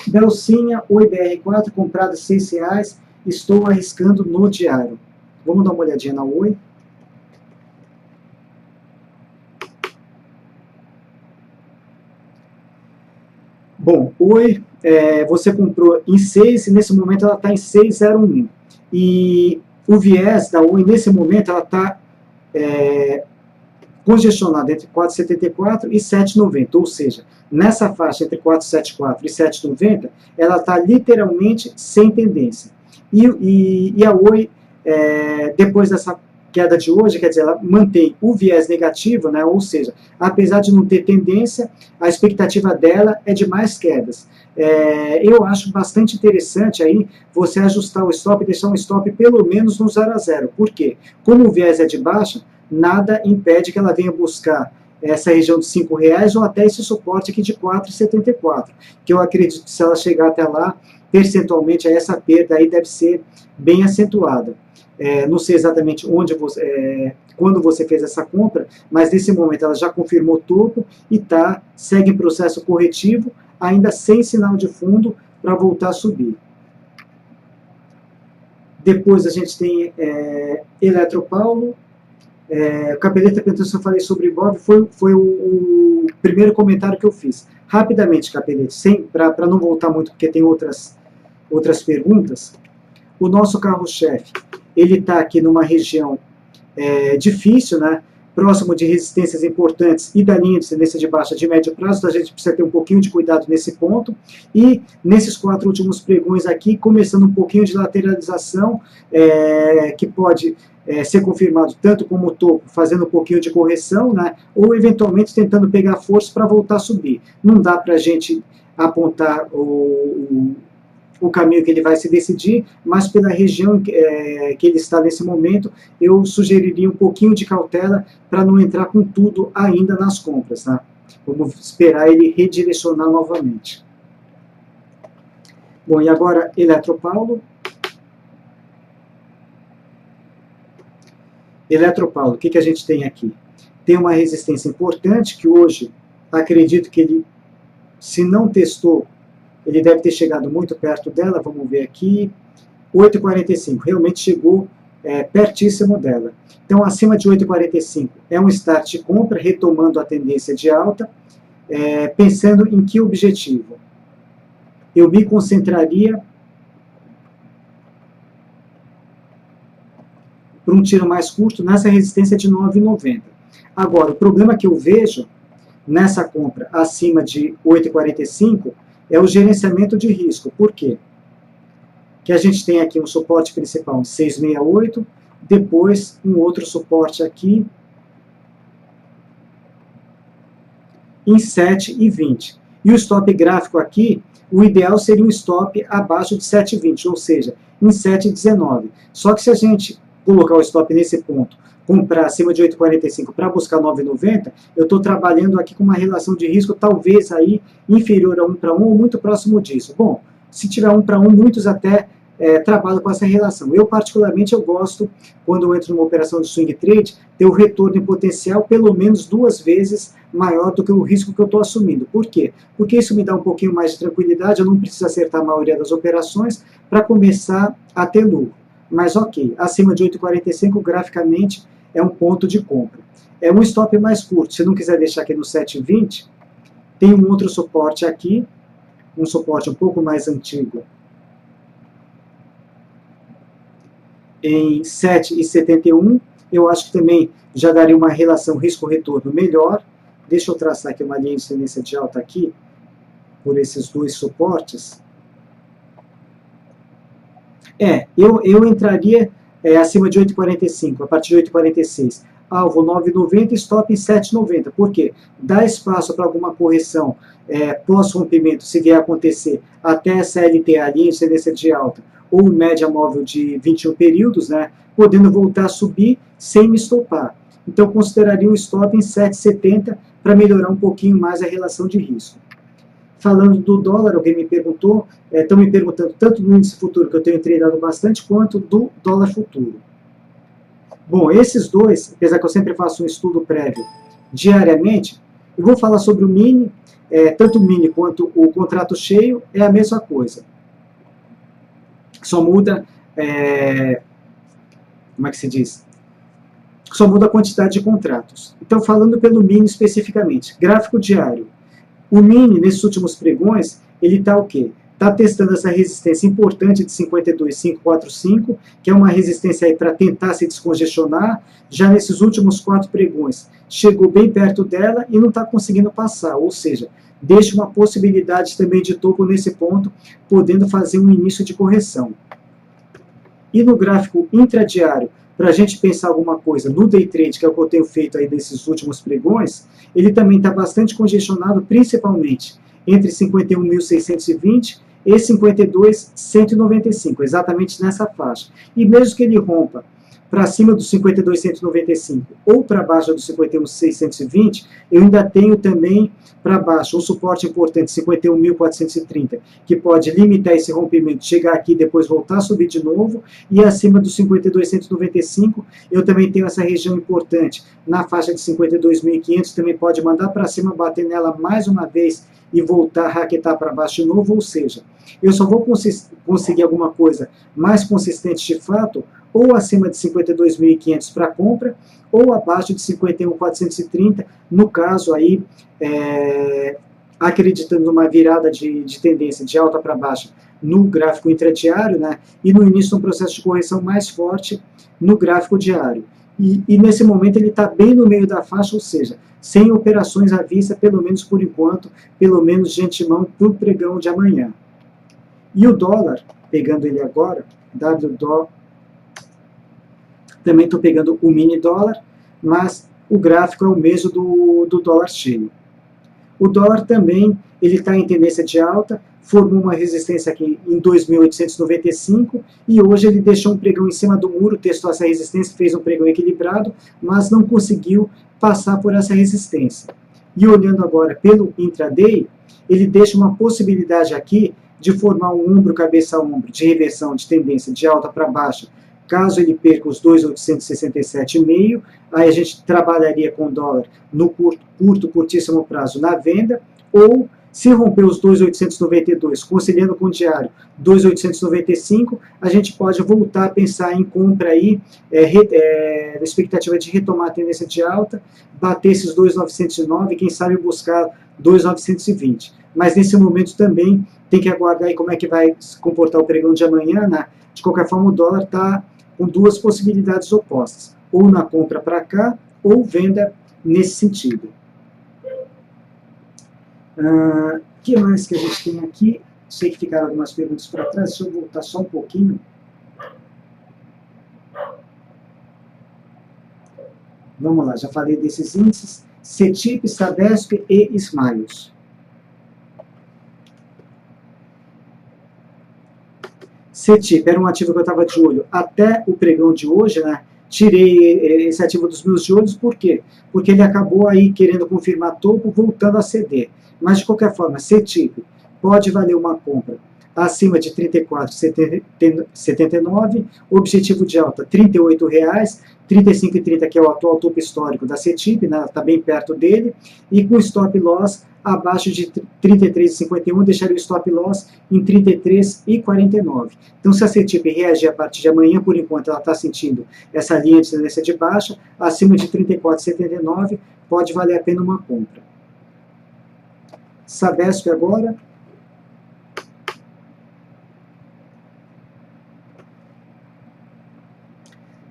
Speaker 1: Belcinha, Oi BR4, comprada R$ 6,00, estou arriscando no diário. Vamos dar uma olhadinha na Oi. Bom, Oi, você comprou em 6 e nesse momento ela está em 6,01. E o viés da Oi, nesse momento, ela está congestionada entre 4,74 e 7,90, ou seja, nessa faixa entre 4,74 e 7,90, ela está literalmente sem tendência. E a Oi, depois dessa queda de hoje, quer dizer, ela mantém o viés negativo, né? Ou seja, apesar de não ter tendência, a expectativa dela é de mais quedas. Eu acho bastante interessante aí você ajustar o stop e deixar um stop pelo menos no 0 a 0. Por quê? Como o viés é de baixa, nada impede que ela venha buscar essa região de R$5 ou até esse suporte aqui de 4,74, que eu acredito que se ela chegar até lá, percentualmente essa perda aí deve ser bem acentuada. Não sei exatamente quando você fez essa compra, mas nesse momento ela já confirmou topo e segue em processo corretivo, ainda sem sinal de fundo para voltar a subir. Depois a gente tem Eletropaulo. O Capeleta perguntou se eu falei sobre Ibov, foi o primeiro comentário que eu fiz. Rapidamente, Capeleta, para não voltar muito, porque tem outras perguntas. O nosso carro-chefe, ele está aqui numa região difícil, né? Próximo de resistências importantes e da linha de tendência de baixa de médio prazo, então a gente precisa ter um pouquinho de cuidado nesse ponto. E nesses 4 últimos pregões aqui, começando um pouquinho de lateralização, que pode ser confirmado tanto como topo, fazendo um pouquinho de correção, né? Ou eventualmente tentando pegar força para voltar a subir. Não dá para a gente apontar o caminho que ele vai se decidir, mas pela região que ele está nesse momento, eu sugeriria um pouquinho de cautela para não entrar com tudo ainda nas compras. Tá? Vamos esperar ele redirecionar novamente. Bom, e agora Eletropaulo. Eletropaulo, o que a gente tem aqui? Tem uma resistência importante que hoje, acredito que ele, se não testou, ele deve ter chegado muito perto dela, vamos ver aqui, 8,45, realmente chegou pertíssimo dela. Então, acima de 8,45 é um start de compra, retomando a tendência de alta, pensando em que objetivo? Eu me concentraria para um tiro mais curto nessa resistência de 9,90. Agora, o problema que eu vejo nessa compra acima de 8,45 é o gerenciamento de risco. Por quê? Que a gente tem aqui um suporte principal em 6,68, depois um outro suporte aqui em 7,20. E o stop gráfico aqui, o ideal seria um stop abaixo de 7,20, ou seja, em 7,19. Só que se a gente colocar o stop nesse ponto, comprar acima de 8,45 para buscar 9,90, eu estou trabalhando aqui com uma relação de risco talvez aí inferior a 1 para 1 ou muito próximo disso. Bom, se tiver 1 para 1, muitos até trabalham com essa relação. Eu, particularmente, eu gosto, quando eu entro numa operação de swing trade, ter o retorno em potencial pelo menos 2 vezes maior do que o risco que eu estou assumindo. Por quê? Porque isso me dá um pouquinho mais de tranquilidade, eu não preciso acertar a maioria das operações para começar a ter lucro. Mas ok, acima de 8,45 graficamente é um ponto de compra. É um stop mais curto, se não quiser deixar aqui no 7,20, tem um outro suporte aqui, um suporte um pouco mais antigo, em 7,71, eu acho que também já daria uma relação risco-retorno melhor. Deixa eu traçar aqui uma linha de tendência de alta aqui, por esses 2 suportes. Eu entraria acima de 8,45, a partir de 8,46. Alvo 9,90, stop em 7,90. Por quê? Dá espaço para alguma correção pós-rompimento, se vier a acontecer, até essa LTA, a linha de tendência de alta, ou média móvel de 21 períodos, né, podendo voltar a subir sem me estopar. Então, consideraria o stop em 7,70 para melhorar um pouquinho mais a relação de risco. Falando do dólar, alguém me perguntou, estão me perguntando tanto do índice futuro, que eu tenho treinado bastante, quanto do dólar futuro. Bom, esses dois, apesar que eu sempre faço um estudo prévio diariamente, eu vou falar sobre o mini, tanto o mini quanto o contrato cheio, é a mesma coisa. Só muda, como é que se diz? Só muda a quantidade de contratos. Então, falando pelo mini especificamente, gráfico diário. O mini, nesses últimos pregões, ele está o quê? Está testando essa resistência importante de 52,545, que é uma resistência aí para tentar se descongestionar. Já nesses últimos 4 pregões, chegou bem perto dela e não está conseguindo passar, ou seja, deixa uma possibilidade também de topo nesse ponto, podendo fazer um início de correção. E no gráfico intradiário, para a gente pensar alguma coisa no day trade, que é o que eu tenho feito aí nesses últimos pregões, ele também está bastante congestionado, principalmente entre 51.620 e 52.195, exatamente nessa faixa. E mesmo que ele rompa para cima dos 52.195 ou para baixo dos 51.620, eu ainda tenho também para baixo um suporte importante, 51.430, que pode limitar esse rompimento, chegar aqui e depois voltar a subir de novo, e acima dos 52.195 eu também tenho essa região importante, na faixa de 52.500, também pode mandar para cima, bater nela mais uma vez e voltar a raquetar para baixo de novo, ou seja, eu só vou conseguir alguma coisa mais consistente de fato, ou acima de 52.500 para compra, ou abaixo de 51.430, no caso aí, acreditando numa virada de tendência de alta para baixa no gráfico intradiário, né, e no início de um processo de correção mais forte no gráfico diário. E nesse momento ele está bem no meio da faixa, ou seja, sem operações à vista, pelo menos por enquanto, pelo menos de antemão para o pregão de amanhã. E o dólar, pegando ele agora, WDO, também estou pegando o mini dólar, mas o gráfico é o mesmo do dólar cheio. O dólar também está em tendência de alta, formou uma resistência aqui em 2.895 e hoje ele deixou um pregão em cima do muro, testou essa resistência, fez um pregão equilibrado, mas não conseguiu passar por essa resistência. E olhando agora pelo intraday, ele deixa uma possibilidade aqui de formar um ombro, cabeça a ombro, de reversão de tendência de alta para baixa, caso ele perca os 2.867,5, aí a gente trabalharia com o dólar no curtíssimo prazo na venda, ou se romper os 2.892, conciliando com o diário 2.895, a gente pode voltar a pensar em compra aí, na expectativa de retomar a tendência de alta, bater esses 2.909, quem sabe buscar 2.920. Mas nesse momento também tem que aguardar aí como é que vai se comportar o pregão de amanhã, né? De qualquer forma o dólar está com 2 possibilidades opostas, ou na compra para cá, ou venda nesse sentido. Que mais que a gente tem aqui? Sei que ficaram algumas perguntas para trás, deixa eu voltar só um pouquinho. Vamos lá, já falei desses índices. CETIP, Sabesp e Smiles. CETIP era um ativo que eu estava de olho até o pregão de hoje, né? Tirei esse ativo dos meus de olhos, por quê? Porque ele acabou aí querendo confirmar topo, voltando a ceder. Mas, de qualquer forma, CETIP pode valer uma compra acima de R$ 34,79, objetivo de alta R$ 38,00, 35,30 que é o atual topo histórico da CETIP, né, está bem perto dele, e com stop loss abaixo de 33,51, deixaria o stop loss em 33,49. Então, se a CETIP reagir a partir de amanhã, por enquanto ela está sentindo essa linha de tendência de baixa, acima de 34,79, pode valer a pena uma compra. Sabesp agora.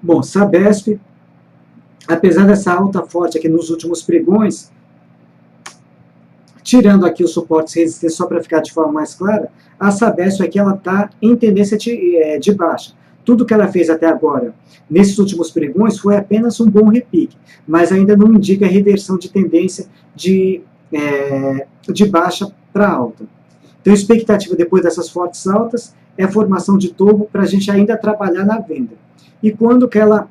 Speaker 1: Bom, Sabesp, apesar dessa alta forte aqui nos últimos pregões, tirando aqui os suportes e resistência só para ficar de forma mais clara, a Sabesp aqui ela está em tendência de baixa. Tudo que ela fez até agora, nesses últimos pregões, foi apenas um bom repique, mas ainda não indica reversão de tendência de baixa para alta. Então, a expectativa depois dessas fortes altas é a formação de topo para a gente ainda trabalhar na venda. E quando que ela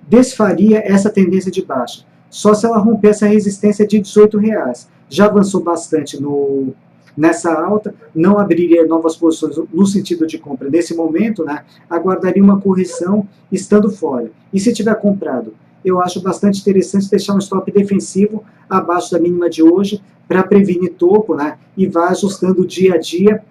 Speaker 1: desfaria essa tendência de baixa? Só se ela romper essa resistência de R$ 18,00. Já avançou bastante nessa alta, não abriria novas posições no sentido de compra nesse momento, né? Aguardaria uma correção estando fora. E se tiver comprado, eu acho bastante interessante deixar um stop defensivo abaixo da mínima de hoje para prevenir topo, né? E vai ajustando dia a dia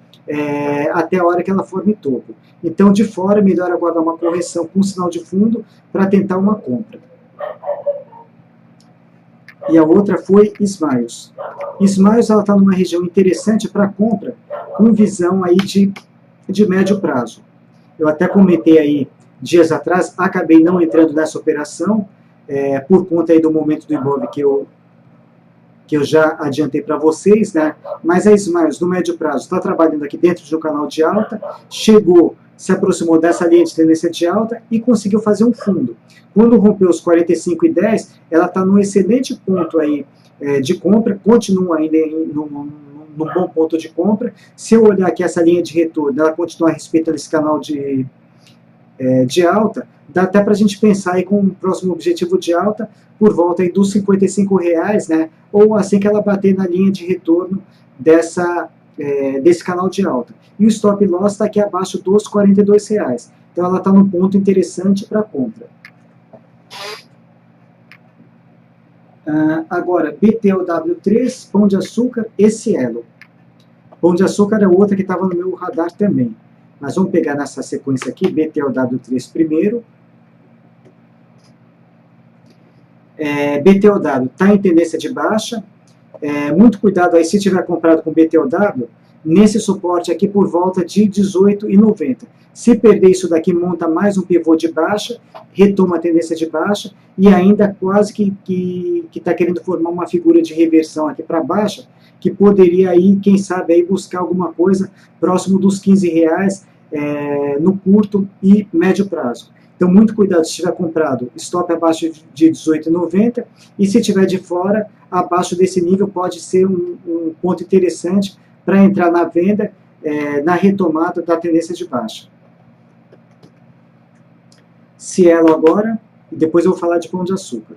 Speaker 1: até a hora que ela forme topo. Então, de fora, é melhor aguardar uma correção com sinal de fundo para tentar uma compra. E a outra foi Smiles. Smiles está numa região interessante para compra, com visão aí de médio prazo. Eu até comentei aí dias atrás, acabei não entrando nessa operação, por conta aí do momento do Ibov que eu já adiantei para vocês, né? Mas a Smiles, no médio prazo, está trabalhando aqui dentro de um canal de alta, se aproximou dessa linha de tendência de alta e conseguiu fazer um fundo. Quando rompeu os 45,10, ela está num excelente ponto aí de compra, continua ainda num bom ponto de compra. Se eu olhar aqui essa linha de retorno, ela continuar respeitando esse canal de alta, dá até para a gente pensar aí com um próximo objetivo de alta por volta aí dos R$ 55,00, né? Ou assim que ela bater na linha de retorno desse canal de alta. E o stop loss está aqui abaixo dos R$ 42,00. Então ela está num ponto interessante para compra. Agora, BTOW3, Pão de Açúcar e Cielo. Pão de Açúcar é outra que estava no meu radar também. Mas vamos pegar nessa sequência aqui, BTOW3 primeiro. BTOW está em tendência de baixa. Muito cuidado aí se tiver comprado com BTOW, nesse suporte aqui por volta de 18,90. Se perder isso daqui, monta mais um pivô de baixa, retoma a tendência de baixa e ainda quase que está querendo formar uma figura de reversão aqui para baixa, que poderia aí, quem sabe, aí buscar alguma coisa próximo dos R$ 15,00 no curto e médio prazo. Então, muito cuidado se tiver comprado, stop abaixo de 18,90 e se tiver de fora, abaixo desse nível pode ser um ponto interessante para entrar na venda, na retomada da tendência de baixa. Cielo agora, e depois eu vou falar de Pão de Açúcar.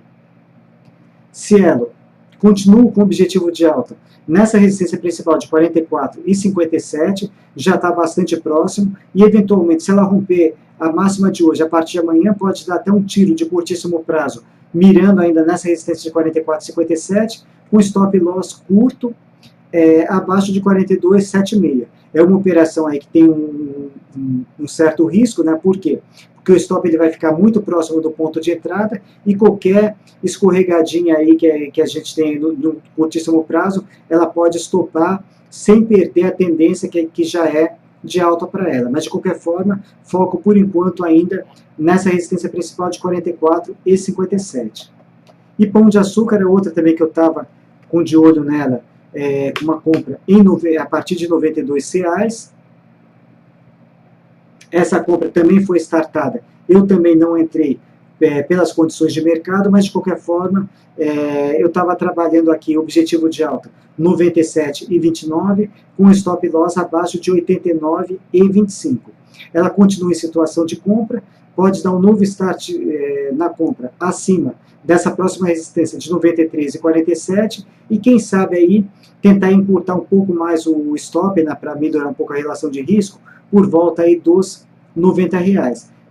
Speaker 1: Cielo, continua com o objetivo de alta. Nessa resistência principal de 44,57, já está bastante próximo, e eventualmente, se ela romper a máxima de hoje, a partir de amanhã, pode dar até um tiro de curtíssimo prazo, mirando ainda nessa resistência de 44,57, com stop loss curto, abaixo de 42,76. É uma operação aí que tem um certo risco, né? Por quê? Porque o stop ele vai ficar muito próximo do ponto de entrada e qualquer escorregadinha aí que a gente tem no curtíssimo prazo, ela pode estopar sem perder a tendência que já é de alta para ela. Mas, de qualquer forma, foco por enquanto ainda nessa resistência principal de 44,57. E Pão de Açúcar é outra também que eu estava com de olho nela uma compra a partir de R$ 92. Essa compra também foi startada. Eu também não entrei pelas condições de mercado, mas de qualquer forma, eu estava trabalhando aqui, objetivo de alta 97,29, com stop loss abaixo de 89,25. Ela continua em situação de compra, pode dar um novo start na compra acima dessa próxima resistência de 93,47 e quem sabe aí tentar encurtar um pouco mais o stop, né, para melhorar um pouco a relação de risco, por volta aí dos R$ 90.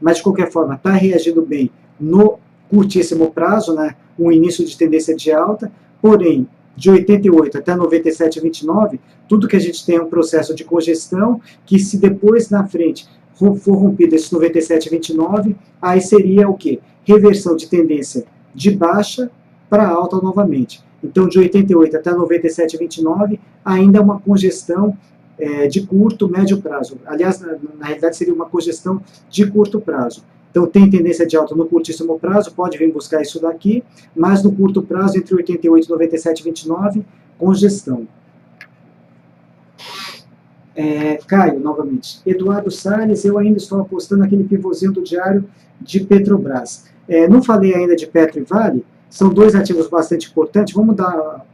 Speaker 1: Mas de qualquer forma, está reagindo bem no curtíssimo prazo, né, um início de tendência de alta, porém, de 88 até 97,29, tudo que a gente tem é um processo de congestão, que se depois na frente for rompido esse 97,29, aí seria o quê? Reversão de tendência de baixa para alta novamente. Então, de 88 até 97,29, ainda é uma congestão de curto, médio prazo. Aliás, na realidade, seria uma congestão de curto prazo. Então, tem tendência de alta no curtíssimo prazo, pode vir buscar isso daqui, mas no curto prazo, entre 88 e 97,29, congestão. Caio, novamente. Eduardo Salles, eu ainda estou apostando naquele pivôzinho do diário de Petrobras. Não falei ainda de Petro e Vale, são dois ativos bastante importantes. Vamos dar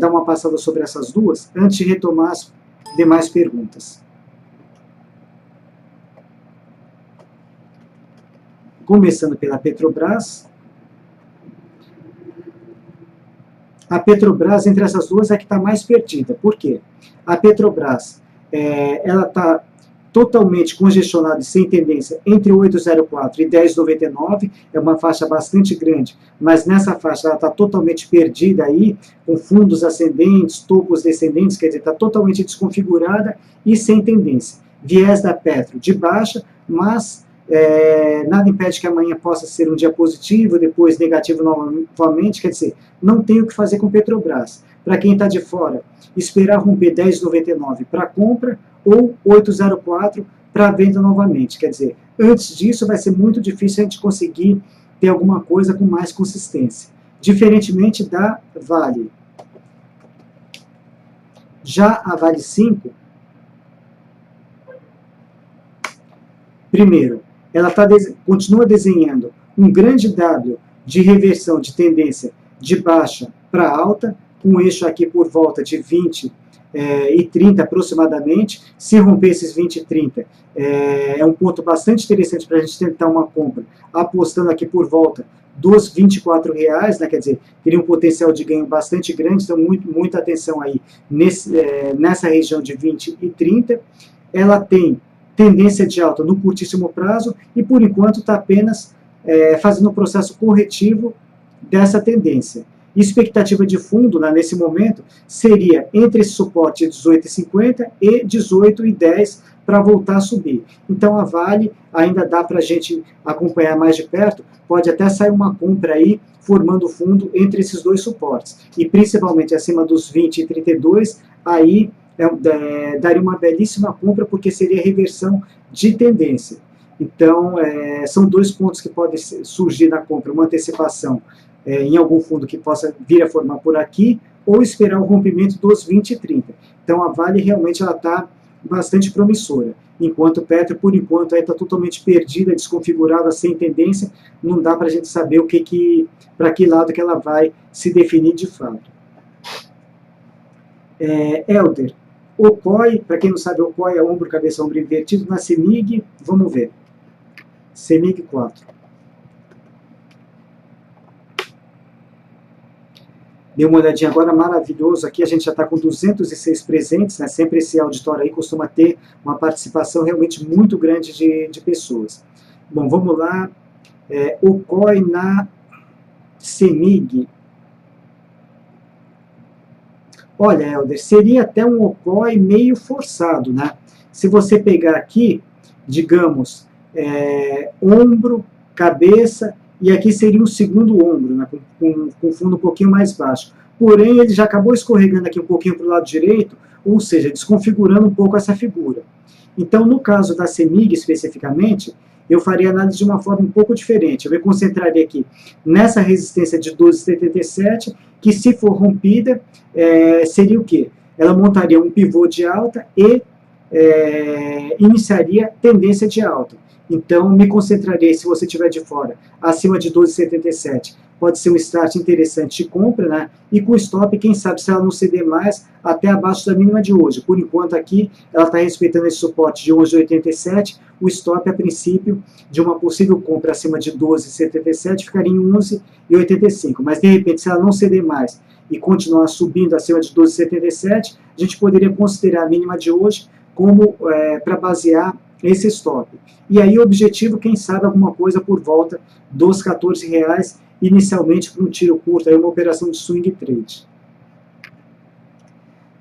Speaker 1: uma passada sobre essas duas, antes de retomar as demais perguntas. Começando pela Petrobras. A Petrobras, entre essas duas, é que está mais perdida. Por quê? A Petrobras, ela está totalmente congestionada e sem tendência entre 8,04 e 10,99, é uma faixa bastante grande, mas nessa faixa ela está totalmente perdida aí, com fundos ascendentes, topos descendentes, quer dizer, está totalmente desconfigurada e sem tendência. Viés da Petro de baixa, mas nada impede que amanhã possa ser um dia positivo, depois negativo novamente, quer dizer, não tem o que fazer com Petrobras. Para quem está de fora, esperar romper 10,99 para compra ou 8,04 para venda novamente. Quer dizer, antes disso vai ser muito difícil a gente conseguir ter alguma coisa com mais consistência. Diferentemente da Vale. Já a Vale 5, primeiro, ela continua desenhando um grande W de reversão de tendência de baixa para alta, com um eixo aqui por volta de 20 e 30 aproximadamente. Se romper esses 20 e 30, é um ponto bastante interessante para a gente tentar uma compra, apostando aqui por volta dos R$ 24, né? Quer dizer, teria um potencial de ganho bastante grande, então muita atenção aí nessa região de 20 e 30. Ela tem tendência de alta no curtíssimo prazo e, por enquanto, está apenas fazendo um processo corretivo dessa tendência. Expectativa de fundo, né, nesse momento, seria entre esse suporte de 18,50 e 18,10 para voltar a subir. Então, a Vale ainda dá para a gente acompanhar mais de perto, pode até sair uma compra aí, formando fundo entre esses dois suportes. E, principalmente, acima dos 20 e 32, aí daria uma belíssima compra, porque seria reversão de tendência. Então, são dois pontos que podem surgir na compra, uma antecipação em algum fundo que possa vir a formar por aqui, ou esperar o rompimento dos 20 e 30. Então, a Vale realmente está bastante promissora, enquanto o Petro, por enquanto, está totalmente perdida, desconfigurada, sem tendência, não dá para a gente saber para que lado que ela vai se definir de fato. Helder, o COI, para quem não sabe, o COI é ombro, cabeça, ombro invertido, na CEMIG, vamos ver. CEMIG 4. Dê uma olhadinha agora, maravilhoso, aqui a gente já está com 206 presentes, né? Sempre esse auditório aí costuma ter uma participação realmente muito grande de pessoas. Bom, vamos lá, o COI na CEMIG. Olha, Helder, seria até um OCOI meio forçado, né? Se você pegar aqui, digamos, ombro, cabeça, e aqui seria um segundo ombro, né, com fundo um pouquinho mais baixo. Porém, ele já acabou escorregando aqui um pouquinho para o lado direito, ou seja, desconfigurando um pouco essa figura. Então, no caso da CEMIG especificamente, eu faria a análise de uma forma um pouco diferente. Eu me concentraria aqui nessa resistência de 12,77, que se for rompida, seria o quê? Ela montaria um pivô de alta e iniciaria tendência de alta. Então, me concentraria, se você estiver de fora, acima de 12,77, pode ser um start interessante de compra, né? E com stop, quem sabe se ela não ceder mais, até abaixo da mínima de hoje. Por enquanto aqui, ela está respeitando esse suporte de 11,87, o stop, a princípio, de uma possível compra acima de 12,77, ficaria em 11,85. Mas, de repente, se ela não ceder mais e continuar subindo acima de 12,77, a gente poderia considerar a mínima de hoje como para basear esse stop. E aí o objetivo, quem sabe, alguma coisa por volta dos R$14, inicialmente para um tiro curto, aí uma operação de swing trade.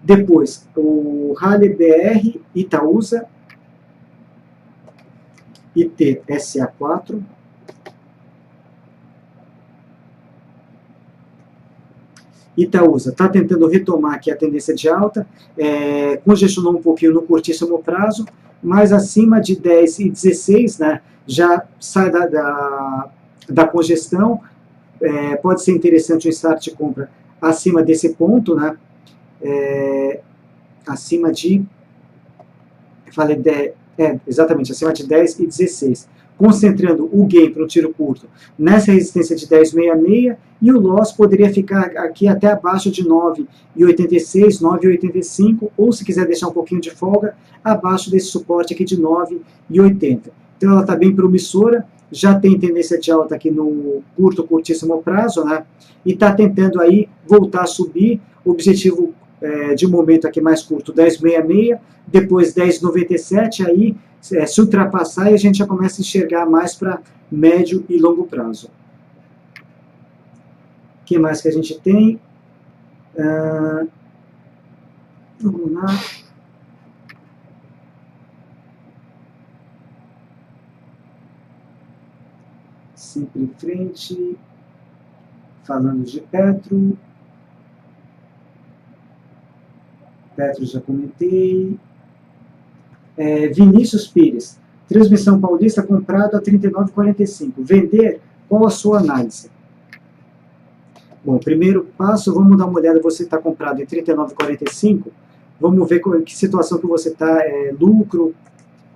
Speaker 1: Depois, o Rally BR, Itaúsa, ITSA4. Itaúsa está tentando retomar aqui a tendência de alta, congestionou um pouquinho no curtíssimo prazo, mas acima de 10 e 16, né, já sai da congestão, pode ser interessante um start de compra acima desse ponto, né, acima de, exatamente, acima de 10 e 16, concentrando o gain para um tiro curto nessa resistência de 10,66, e o loss poderia ficar aqui até abaixo de 9,86, 9,85, ou se quiser deixar um pouquinho de folga, abaixo desse suporte aqui de 9,80. Então ela está bem promissora, já tem tendência de alta aqui no curtíssimo prazo, né? E está tentando aí voltar a subir, objetivo de momento aqui mais curto, 10,66, depois 10,97, aí se ultrapassar, a gente já começa a enxergar mais para médio e longo prazo. O que mais que a gente tem? Vamos lá. Sempre em frente. Falando de Petro. Petro já comentei. Vinícius Pires, transmissão paulista comprado a 39,45. Vender, qual a sua análise? Bom, primeiro passo, vamos dar uma olhada, você está comprado em 39,45, vamos ver que situação que você está, lucro.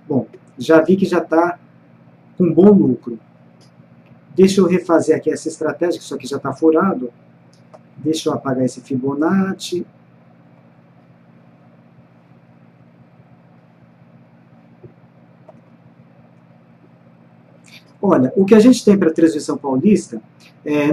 Speaker 1: Bom, já vi que já está com bom lucro. Deixa eu refazer aqui essa estratégia, que isso aqui já está furado. Deixa eu apagar esse Fibonacci. Olha, o que a gente tem para a transmissão paulista,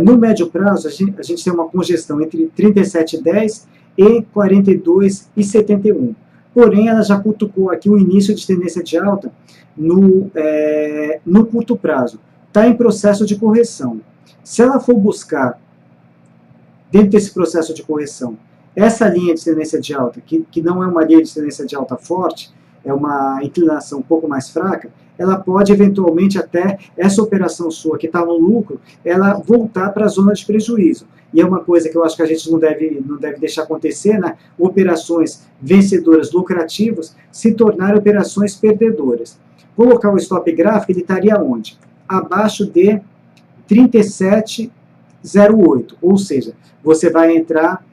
Speaker 1: no médio prazo, a gente tem uma congestão entre 37,10 e 42,71. Porém, ela já cutucou aqui o início de tendência de alta no curto prazo. Está em processo de correção. Se ela for buscar, dentro desse processo de correção, essa linha de tendência de alta, que não é uma linha de tendência de alta forte, é uma inclinação um pouco mais fraca, ela pode eventualmente até, essa operação sua que está no lucro, ela voltar para a zona de prejuízo. E é uma coisa que eu acho que a gente não deve deixar acontecer, né? Operações vencedoras lucrativas se tornarem operações perdedoras. Colocar o stop gráfico, ele estaria onde? Abaixo de 37,08, ou seja, você vai entrar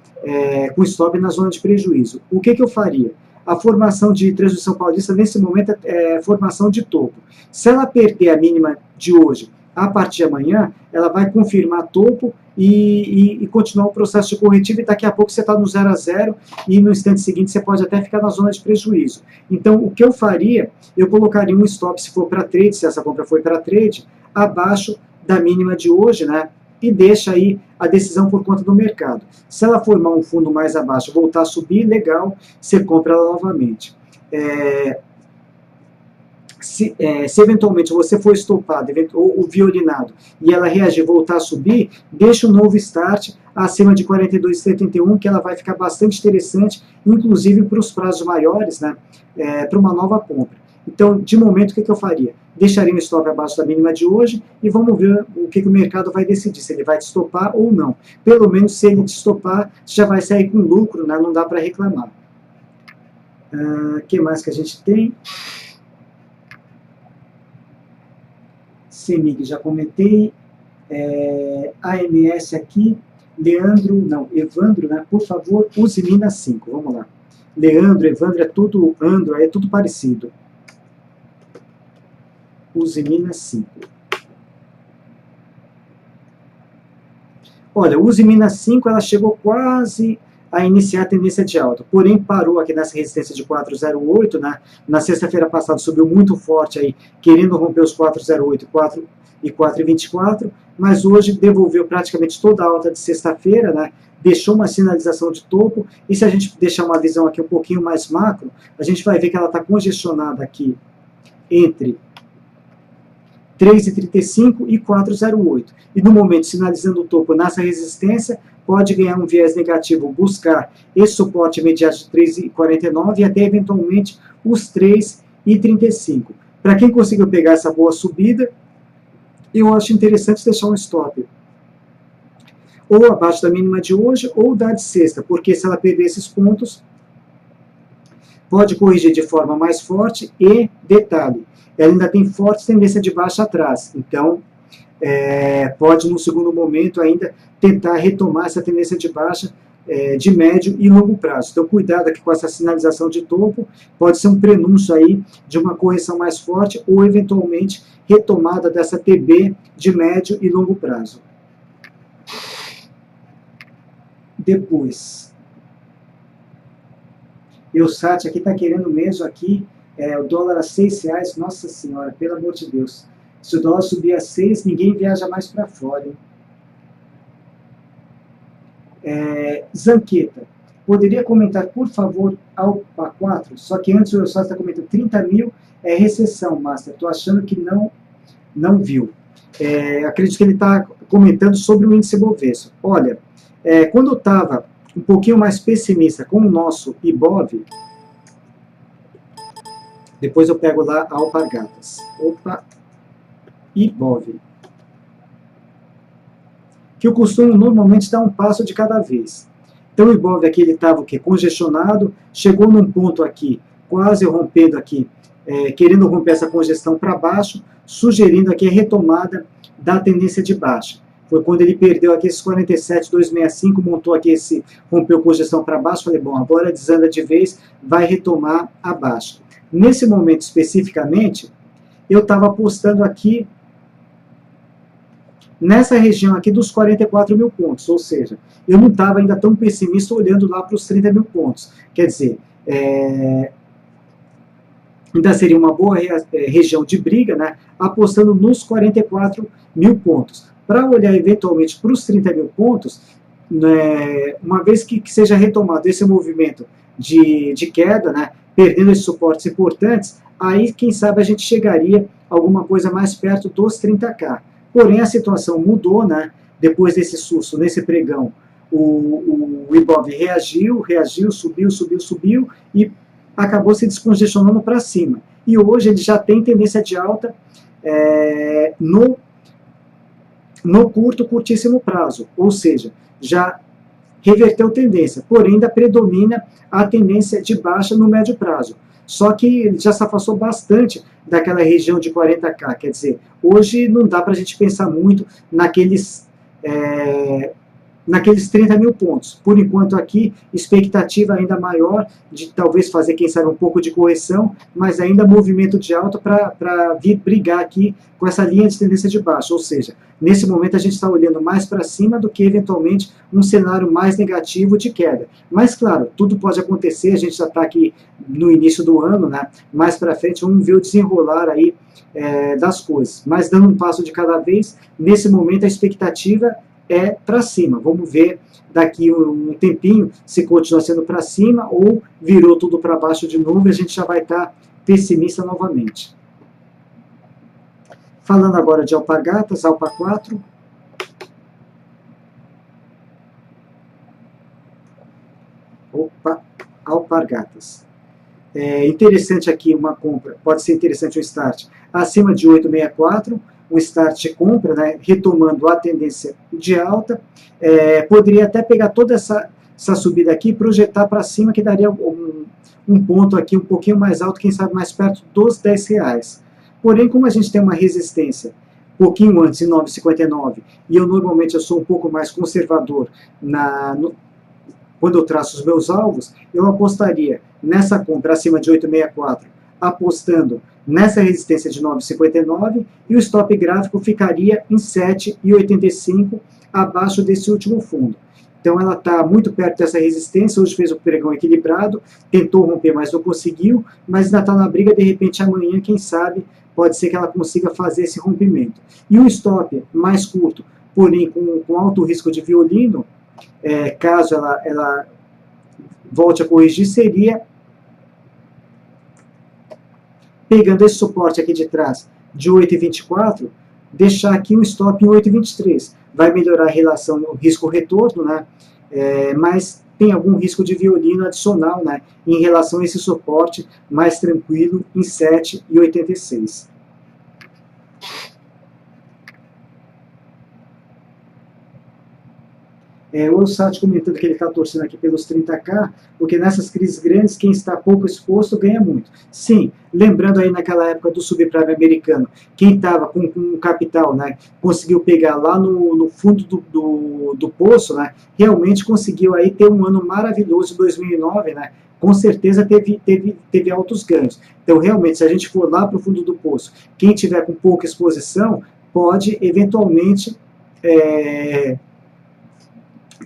Speaker 1: com stop na zona de prejuízo. O que eu faria? A formação de transmissão paulista, nesse momento, é formação de topo. Se ela perder a mínima de hoje, a partir de amanhã, ela vai confirmar topo e continuar o processo de corretivo, e daqui a pouco você está no 0 a 0, e no instante seguinte você pode até ficar na zona de prejuízo. Então, o que eu faria, eu colocaria um stop, se for para trade, se essa compra for para trade, abaixo da mínima de hoje, né? E deixa aí a decisão por conta do mercado. Se ela formar um fundo mais abaixo, voltar a subir, legal, você compra ela novamente. Se eventualmente você for estopado ou violinado e ela reagir, voltar a subir, deixa um novo start acima de 42,71, que ela vai ficar bastante interessante, inclusive para os prazos maiores, né, para uma nova compra. Então, de momento, o que eu faria? Deixaria um stop abaixo da mínima de hoje e vamos ver o que o mercado vai decidir, se ele vai te estopar ou não. Pelo menos, se ele te estopar, já vai sair com lucro, né? Não dá para reclamar. O que mais que a gente tem? CEMIG já comentei, AMS aqui, Evandro, né, por favor, use Minas 5, vamos lá. Leandro, Evandro, é tudo Andro, é tudo parecido. Use Minas 5. Olha, Use Minas 5, ela chegou quase a iniciar a tendência de alta, porém parou aqui nessa resistência de 408, né? Na sexta-feira passada subiu muito forte aí, querendo romper os 408 e 4,24, mas hoje devolveu praticamente toda a alta de sexta-feira, né? Deixou uma sinalização de topo, e se a gente deixar uma visão aqui um pouquinho mais macro, a gente vai ver que ela está congestionada aqui entre 3,35 e 4,08. E no momento, sinalizando o topo nessa resistência, pode ganhar um viés negativo, buscar esse suporte imediato de 3,49 e até eventualmente os 3,35. Para quem conseguiu pegar essa boa subida, eu acho interessante deixar um stop ou abaixo da mínima de hoje ou da de sexta, porque se ela perder esses pontos, pode corrigir de forma mais forte e, detalhe, ela ainda tem forte tendência de baixa atrás, então pode no segundo momento ainda tentar retomar essa tendência de baixa de médio e longo prazo. Então cuidado aqui com essa sinalização de topo, pode ser um prenúncio aí de uma correção mais forte ou eventualmente retomada dessa TB de médio e longo prazo. Depois, Eusat aqui está querendo mesmo aqui, o dólar a R$6, nossa senhora, pelo amor de Deus. Se o dólar subir a 6, ninguém viaja mais para fora. Zanqueta, poderia comentar, por favor, Alpa 4? Só que antes o Eusat está comentando, 30 mil é recessão, Master. Estou achando que não viu. Acredito que ele está comentando sobre o índice Bovespa. Olha, quando eu estava um pouquinho mais pessimista com o nosso IBOV, depois eu pego lá a Alpargatas. Opa, IBOV. Que eu costumo normalmente dar um passo de cada vez. Então o IBOV aqui ele estava congestionado, chegou num ponto aqui, quase rompendo aqui, querendo romper essa congestão para baixo, sugerindo aqui a retomada da tendência de baixa. Foi quando ele perdeu aqui esses 47,265, montou aqui rompeu congestão para baixo, falei, bom, agora desanda de vez, vai retomar a baixa. Nesse momento especificamente, eu estava apostando aqui nessa região aqui dos 44 mil pontos, ou seja, eu não estava ainda tão pessimista olhando lá para os 30 mil pontos. Quer dizer, ainda seria uma boa região de briga, né, apostando nos 44 mil pontos. Para olhar eventualmente para os 30 mil pontos, né, uma vez que seja retomado esse movimento de queda, né, perdendo esses suportes importantes, aí quem sabe a gente chegaria a alguma coisa mais perto dos 30K. Porém a situação mudou, né, depois desse susto, nesse pregão, o IBOV reagiu, subiu e acabou se descongestionando para cima. E hoje ele já tem tendência de alta no curtíssimo prazo, ou seja, já reverteu tendência, porém ainda predomina a tendência de baixa no médio prazo. Só que ele já se afastou bastante daquela região de 40K, quer dizer, hoje não dá para a gente pensar muito naqueles 30 mil pontos. Por enquanto aqui, expectativa ainda maior de talvez fazer, quem sabe, um pouco de correção, mas ainda movimento de alta para vir brigar aqui com essa linha de tendência de baixa. Ou seja, nesse momento a gente está olhando mais para cima do que eventualmente um cenário mais negativo de queda. Mas claro, tudo pode acontecer, a gente já está aqui no início do ano, né? Mais para frente vamos ver o desenrolar aí das coisas. Mas dando um passo de cada vez, nesse momento a expectativa é para cima. Vamos ver daqui um tempinho se continua sendo para cima ou virou tudo para baixo de novo e a gente já vai estar pessimista novamente. Falando agora de Alpargatas, Alpa 4. Opa, Alpargatas. Interessante aqui uma compra, pode ser interessante um start acima de 864, um start de compra, né, retomando a tendência de alta, poderia até pegar toda essa subida aqui e projetar para cima, que daria um ponto aqui um pouquinho mais alto, quem sabe mais perto dos R$10. Porém, como a gente tem uma resistência pouquinho antes, em 9,59, e eu sou um pouco mais conservador quando eu traço os meus alvos, eu apostaria nessa compra acima de 8,64, apostando nessa resistência de 9,59, e o stop gráfico ficaria em 7,85, abaixo desse último fundo. Então ela está muito perto dessa resistência, hoje fez o pregão equilibrado, tentou romper, mas não conseguiu, mas ainda está na briga, de repente amanhã, quem sabe, pode ser que ela consiga fazer esse rompimento. E um stop mais curto, porém com alto risco de violino, caso ela volte a corrigir, seria pegando esse suporte aqui de trás de 8,24, deixar aqui um stop em 8,23. Vai melhorar a relação risco-retorno, né? Mas tem algum risco de violino adicional, né, em relação a esse suporte mais tranquilo em 7,86. O Sati comentando que ele está torcendo aqui pelos 30k, porque nessas crises grandes, quem está pouco exposto ganha muito. Sim, lembrando aí naquela época do subprime americano, quem estava com capital, né, conseguiu pegar lá no fundo do poço, né, realmente conseguiu aí ter um ano maravilhoso em 2009, né, com certeza teve altos ganhos. Então, realmente, se a gente for lá para o fundo do poço, quem tiver com pouca exposição, pode eventualmente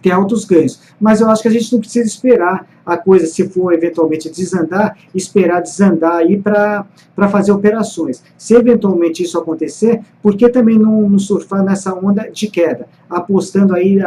Speaker 1: ter altos ganhos. Mas eu acho que a gente não precisa esperar a coisa, se for eventualmente desandar, esperar desandar aí para fazer operações. Se eventualmente isso acontecer, por que também não surfar nessa onda de queda, apostando aí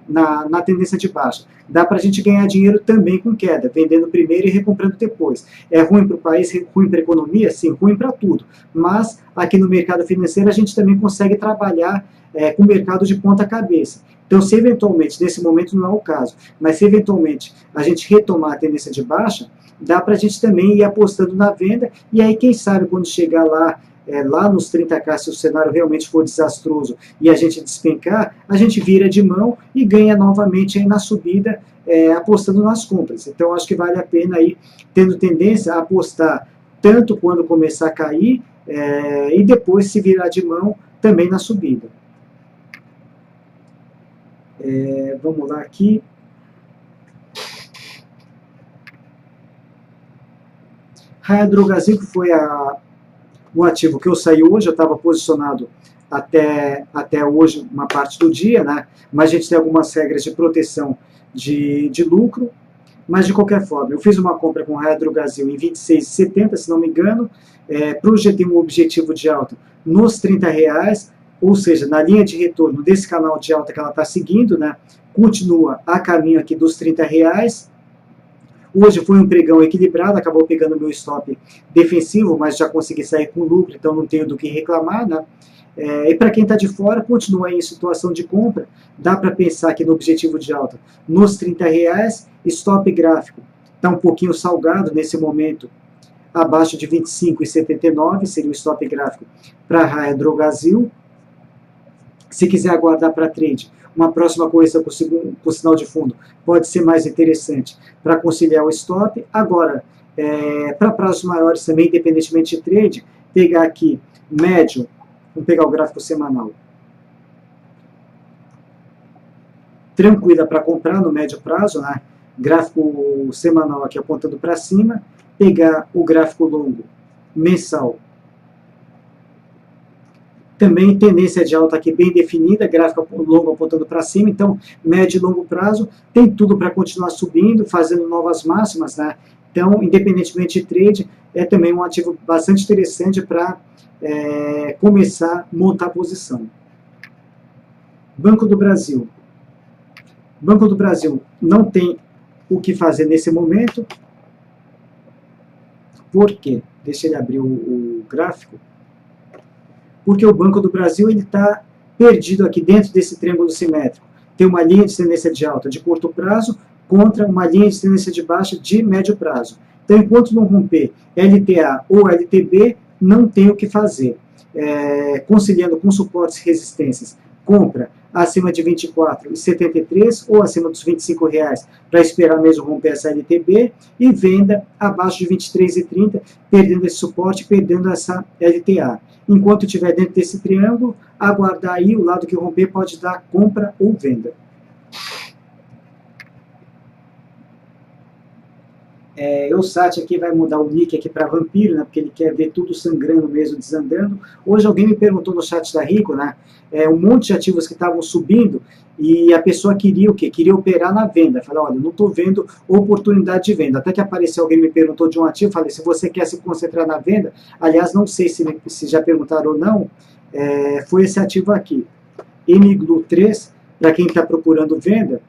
Speaker 1: na tendência de baixa? Dá para a gente ganhar dinheiro também com queda, vendendo primeiro e recomprando depois. É ruim para o país, ruim para a economia? Sim, ruim para tudo. Mas aqui no mercado financeiro a gente também consegue trabalhar com o mercado de ponta cabeça. Então, se eventualmente, nesse momento não é o caso, mas se eventualmente a gente retomar a tendência de baixa, dá para a gente também ir apostando na venda, e aí quem sabe quando chegar lá nos 30k, se o cenário realmente for desastroso e a gente despencar, a gente vira de mão e ganha novamente aí na subida, apostando nas compras. Então, acho que vale a pena aí, tendo tendência a apostar tanto quando começar a cair, e depois se virar de mão também na subida. Vamos lá aqui. Raia Drogasil, que foi o ativo que eu saí hoje, eu estava posicionado até hoje, uma parte do dia, né? Mas a gente tem algumas regras de proteção de lucro, mas de qualquer forma, eu fiz uma compra com Raia Drogasil em 26,70, se não me engano, projetei um objetivo de alta nos R$30, ou seja, na linha de retorno desse canal de alta que ela está seguindo, né, continua a caminho aqui dos R$30. Hoje foi um pregão equilibrado, acabou pegando meu stop defensivo, mas já consegui sair com lucro, então não tenho do que reclamar, né? E para quem está de fora, continua em situação de compra, dá para pensar aqui no objetivo de alta nos R$30, stop gráfico está um pouquinho salgado nesse momento, abaixo de 25,79, seria o stop gráfico para a Raia Drogasil. Se quiser aguardar para trade, uma próxima correção com sinal de fundo pode ser mais interessante para conciliar o stop. Agora, para prazos maiores também, independentemente de trade, pegar aqui médio, vamos pegar o gráfico semanal. Tranquila para comprar no médio prazo, né? Gráfico semanal aqui apontando para cima, pegar o gráfico longo mensal. Também tendência de alta aqui bem definida, gráfico longo apontando para cima, então médio e longo prazo tem tudo para continuar subindo, fazendo novas máximas, né? Então, independentemente de trade, é também um ativo bastante interessante para começar a montar a posição. Banco do Brasil. Banco do Brasil não tem o que fazer nesse momento. Por quê? Deixa ele abrir o gráfico. Porque o Banco do Brasil está perdido aqui dentro desse triângulo simétrico. Tem uma linha de tendência de alta de curto prazo contra uma linha de tendência de baixa de médio prazo. Então, enquanto não romper LTA ou LTB, não tem o que fazer. Conciliando com suportes e resistências compra acima de R$ 24,73 ou acima dos R$ 25,00 para esperar mesmo romper essa LTB, e venda abaixo de R$ 23,30, perdendo esse suporte, perdendo essa LTA. Enquanto estiver dentro desse triângulo, aguardar aí o lado que romper pode dar compra ou venda. O Sati aqui vai mudar o nick aqui para Vampiro, né, porque ele quer ver tudo sangrando mesmo, desandando. Hoje alguém me perguntou no chat da Rico, né, um monte de ativos que estavam subindo, e a pessoa queria o quê? Queria operar na venda. Falei, olha, não estou vendo oportunidade de venda. Até que apareceu alguém me perguntou de um ativo, falei, se você quer se concentrar na venda, aliás, não sei se já perguntaram ou não, foi esse ativo aqui, MGLU 3, para quem está procurando venda.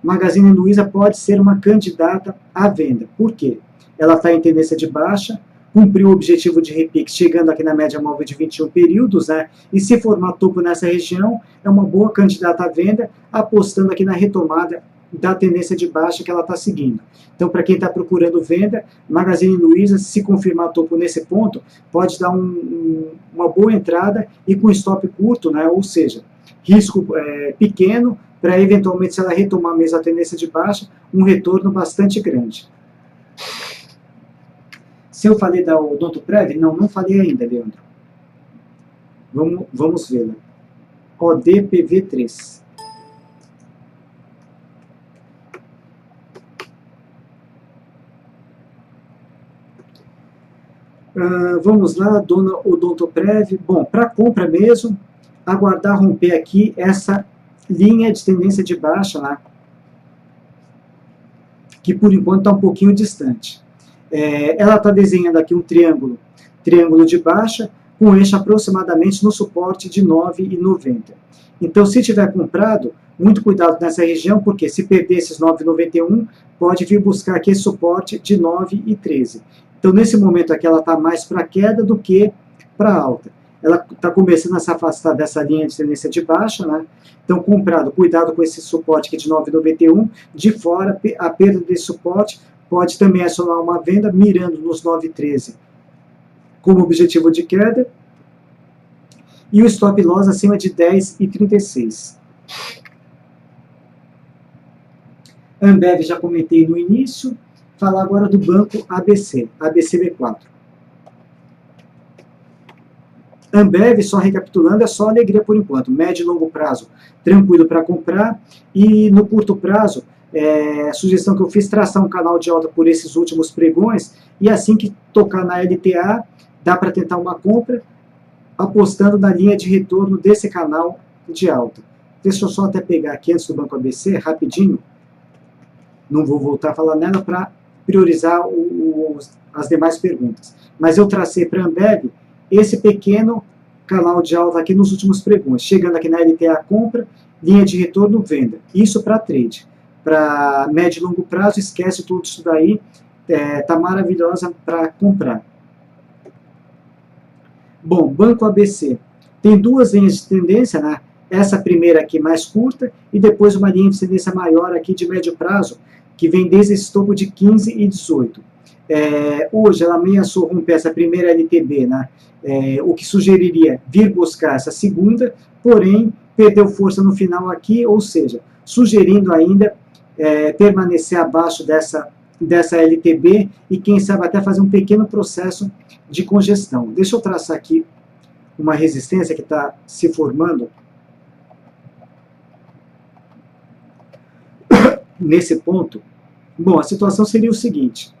Speaker 1: Magazine Luiza pode ser uma candidata à venda. Por quê? Ela está em tendência de baixa, cumpriu o objetivo de repique, chegando aqui na média móvel de 21 períodos, né? E se formar topo nessa região, é uma boa candidata à venda, apostando aqui na retomada da tendência de baixa que ela está seguindo. Então, para quem está procurando venda, Magazine Luiza, se confirmar topo nesse ponto, pode dar uma boa entrada e com stop curto, né? Ou seja, risco pequeno, para eventualmente, se ela retomar mesmo a tendência de baixa, um retorno bastante grande. Se eu falei da Odontoprev? Não falei ainda, Leandro. Vamos vê-la. ODPV3. Vamos lá, dona Odontoprev. Bom, para compra mesmo, aguardar romper aqui essa linha de tendência de baixa, né, que por enquanto está um pouquinho distante. Ela está desenhando aqui um triângulo de baixa, com eixo aproximadamente no suporte de 9,90. Então, se tiver comprado, muito cuidado nessa região, porque se perder esses 9,91, pode vir buscar aqui esse suporte de 9,13. Então, nesse momento aqui, ela está mais para queda do que para alta. Ela está começando a se afastar dessa linha de tendência de baixa, né? Então, comprado, cuidado com esse suporte aqui de 9,91. De fora, a perda desse suporte pode também acionar uma venda, mirando nos 9,13 como objetivo de queda. E o stop loss acima de 10,36. Ambev já comentei no início. Falar agora do banco ABC, ABCB4. Ambev, só recapitulando, é só alegria por enquanto. Médio e longo prazo, tranquilo para comprar. E no curto prazo, a sugestão que eu fiz, traçar um canal de alta por esses últimos pregões. E assim que tocar na LTA, dá para tentar uma compra, apostando na linha de retorno desse canal de alta. Deixa eu só até pegar aqui antes do Banco ABC, rapidinho. Não vou voltar a falar nela para priorizar as demais perguntas. Mas eu tracei para a Ambev esse pequeno canal de alta aqui nos últimos pregões, chegando aqui na LTA compra, linha de retorno venda. Isso para trade. Para médio e longo prazo, esquece tudo isso daí, tá maravilhosa para comprar. Bom, Banco ABC tem duas linhas de tendência, né? Essa primeira aqui mais curta e depois uma linha de tendência maior aqui de médio prazo, que vem desde esse topo de 15 e 18. Hoje ela ameaçou romper essa primeira LTB, né? O que sugeriria vir buscar essa segunda, porém perdeu força no final aqui, ou seja, sugerindo ainda permanecer abaixo dessa LTB e quem sabe até fazer um pequeno processo de congestão. Deixa eu traçar aqui uma resistência que está se formando nesse ponto. Bom, a situação seria o seguinte,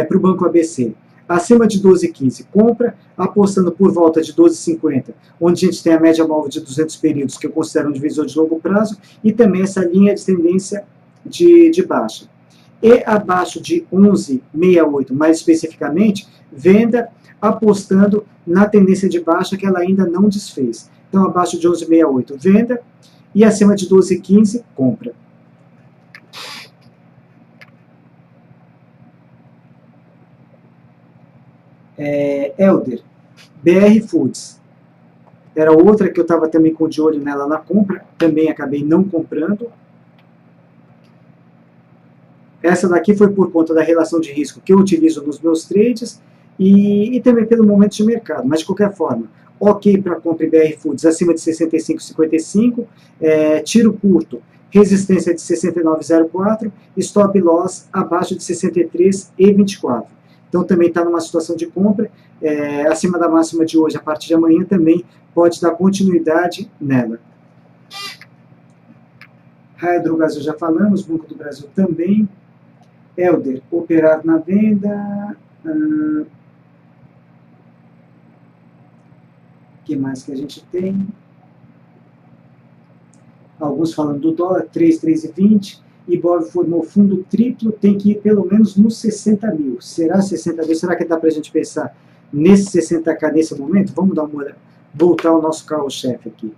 Speaker 1: para o Banco ABC, acima de 12,15 compra, apostando por volta de 12,50, onde a gente tem a média móvel de 200 períodos, que eu considero um divisor de longo prazo, e também essa linha de tendência de baixa. E abaixo de 11,68, mais especificamente, venda, apostando na tendência de baixa que ela ainda não desfez. Então, abaixo de 11,68, venda, e acima de 12,15, compra. Elder, BR Foods, era outra que eu estava também com de olho nela na compra, também acabei não comprando. Essa daqui foi por conta da relação de risco que eu utilizo nos meus trades e também pelo momento de mercado, mas de qualquer forma, ok para compra em BR Foods acima de 65,55, tiro curto, resistência de 69,04, stop loss abaixo de 63,24. Então também está numa situação de compra, acima da máxima de hoje, a partir de amanhã também pode dar continuidade nela. Raia Drogasil já falamos, Banco do Brasil também. Helder, operar na venda. O que mais que a gente tem? Alguns falando do dólar, 3,20. Ibov formou fundo triplo, tem que ir pelo menos nos 60 mil. Será 60 mil? Será que dá para a gente pensar nesse 60k nesse momento? Vamos dar uma olhada, voltar ao nosso carro-chefe aqui.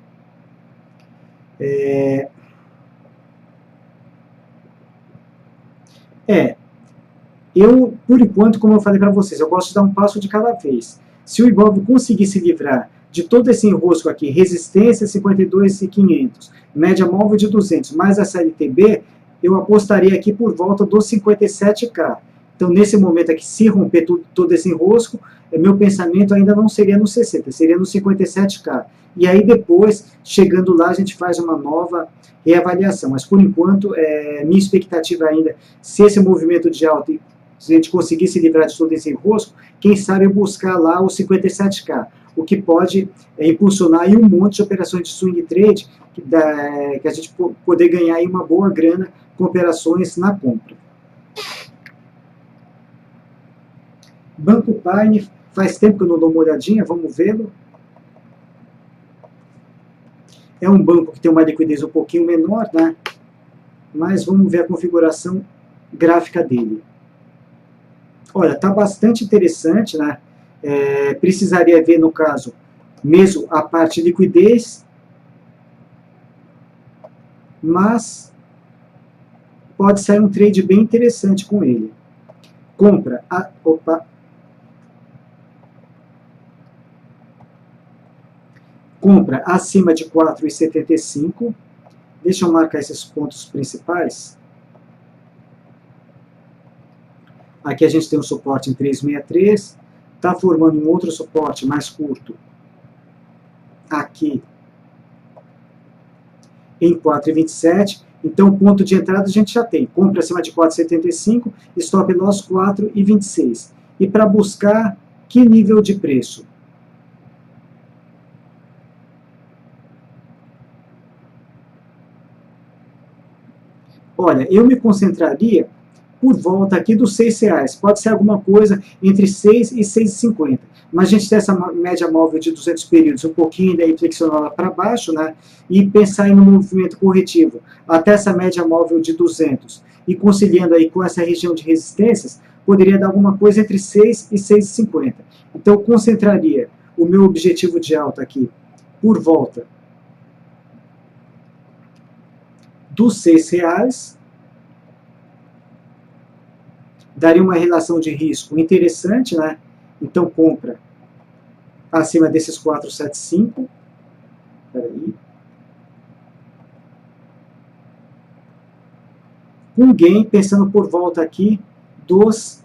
Speaker 1: Eu, por enquanto, como eu falei para vocês, eu gosto de dar um passo de cada vez. Se o Ibov conseguir se livrar de todo esse enrosco aqui, resistência 52.500, média móvel de 200, mais a CLTB, eu apostaria aqui por volta dos 57k. Então, nesse momento aqui, se romper todo esse enrosco, meu pensamento ainda não seria no 60, seria no 57k. E aí depois, chegando lá, a gente faz uma nova reavaliação. Mas, por enquanto, minha expectativa ainda, se esse movimento de alta, se a gente conseguir se livrar de todo esse enrosco, quem sabe buscar lá os 57k, o que pode impulsionar aí um monte de operações de swing trade, que a gente poder ganhar aí uma boa grana com operações na compra. Banco Pine, faz tempo que eu não dou uma olhadinha, vamos vê-lo. É um banco que tem uma liquidez um pouquinho menor, né? Mas vamos ver a configuração gráfica dele. Olha, está bastante interessante, né? Precisaria ver, no caso, mesmo a parte de liquidez, mas pode sair um trade bem interessante com ele. Compra, compra acima de 4,75. Deixa eu marcar esses pontos principais. Aqui a gente tem um suporte em 3,63. Está formando um outro suporte mais curto aqui em 4,27. Então, o ponto de entrada a gente já tem. Compra acima de 4,75, stop loss 4,26. E para buscar, que nível de preço? Olha, eu me concentraria por volta aqui dos R$6. Pode ser alguma coisa entre 6 e 6,50. Mas a gente tem essa média móvel de 200 períodos um pouquinho daí flexionada para baixo, né? E pensar em um movimento corretivo até essa média móvel de 200 e conciliando aí com essa região de resistências, poderia dar alguma coisa entre 6 e 6,50. Então eu concentraria o meu objetivo de alta aqui por volta dos R$6, daria uma relação de risco interessante, né? Então compra acima desses 4,75. Peraí. Com gain pensando por volta aqui dos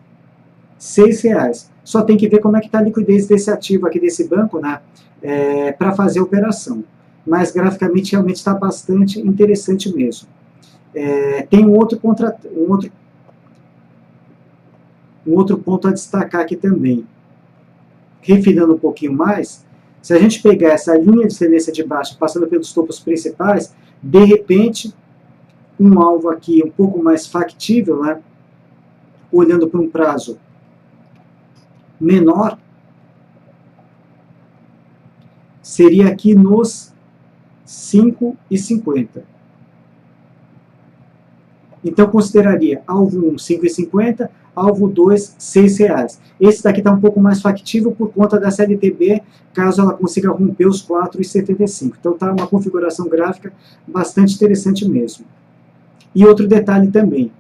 Speaker 1: R$6. Só tem que ver como é que está a liquidez desse ativo aqui desse banco, né? Para fazer a operação. Mas graficamente realmente está bastante interessante mesmo. Tem um outro ponto a destacar aqui também. Refinando um pouquinho mais, se a gente pegar essa linha de tendência de baixa, passando pelos topos principais, de repente, um alvo aqui um pouco mais factível, né? Olhando para um prazo menor, seria aqui nos 5,50. Então, consideraria alvo 1, 5,50, alvo 2, R$6. Esse daqui está um pouco mais factível por conta da CLTB, caso ela consiga romper os 4,75. Então, está uma configuração gráfica bastante interessante mesmo. E outro detalhe também.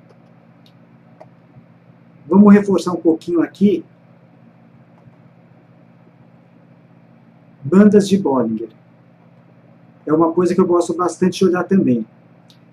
Speaker 1: Vamos reforçar um pouquinho aqui. Bandas de Bollinger. É uma coisa que eu gosto bastante de olhar também.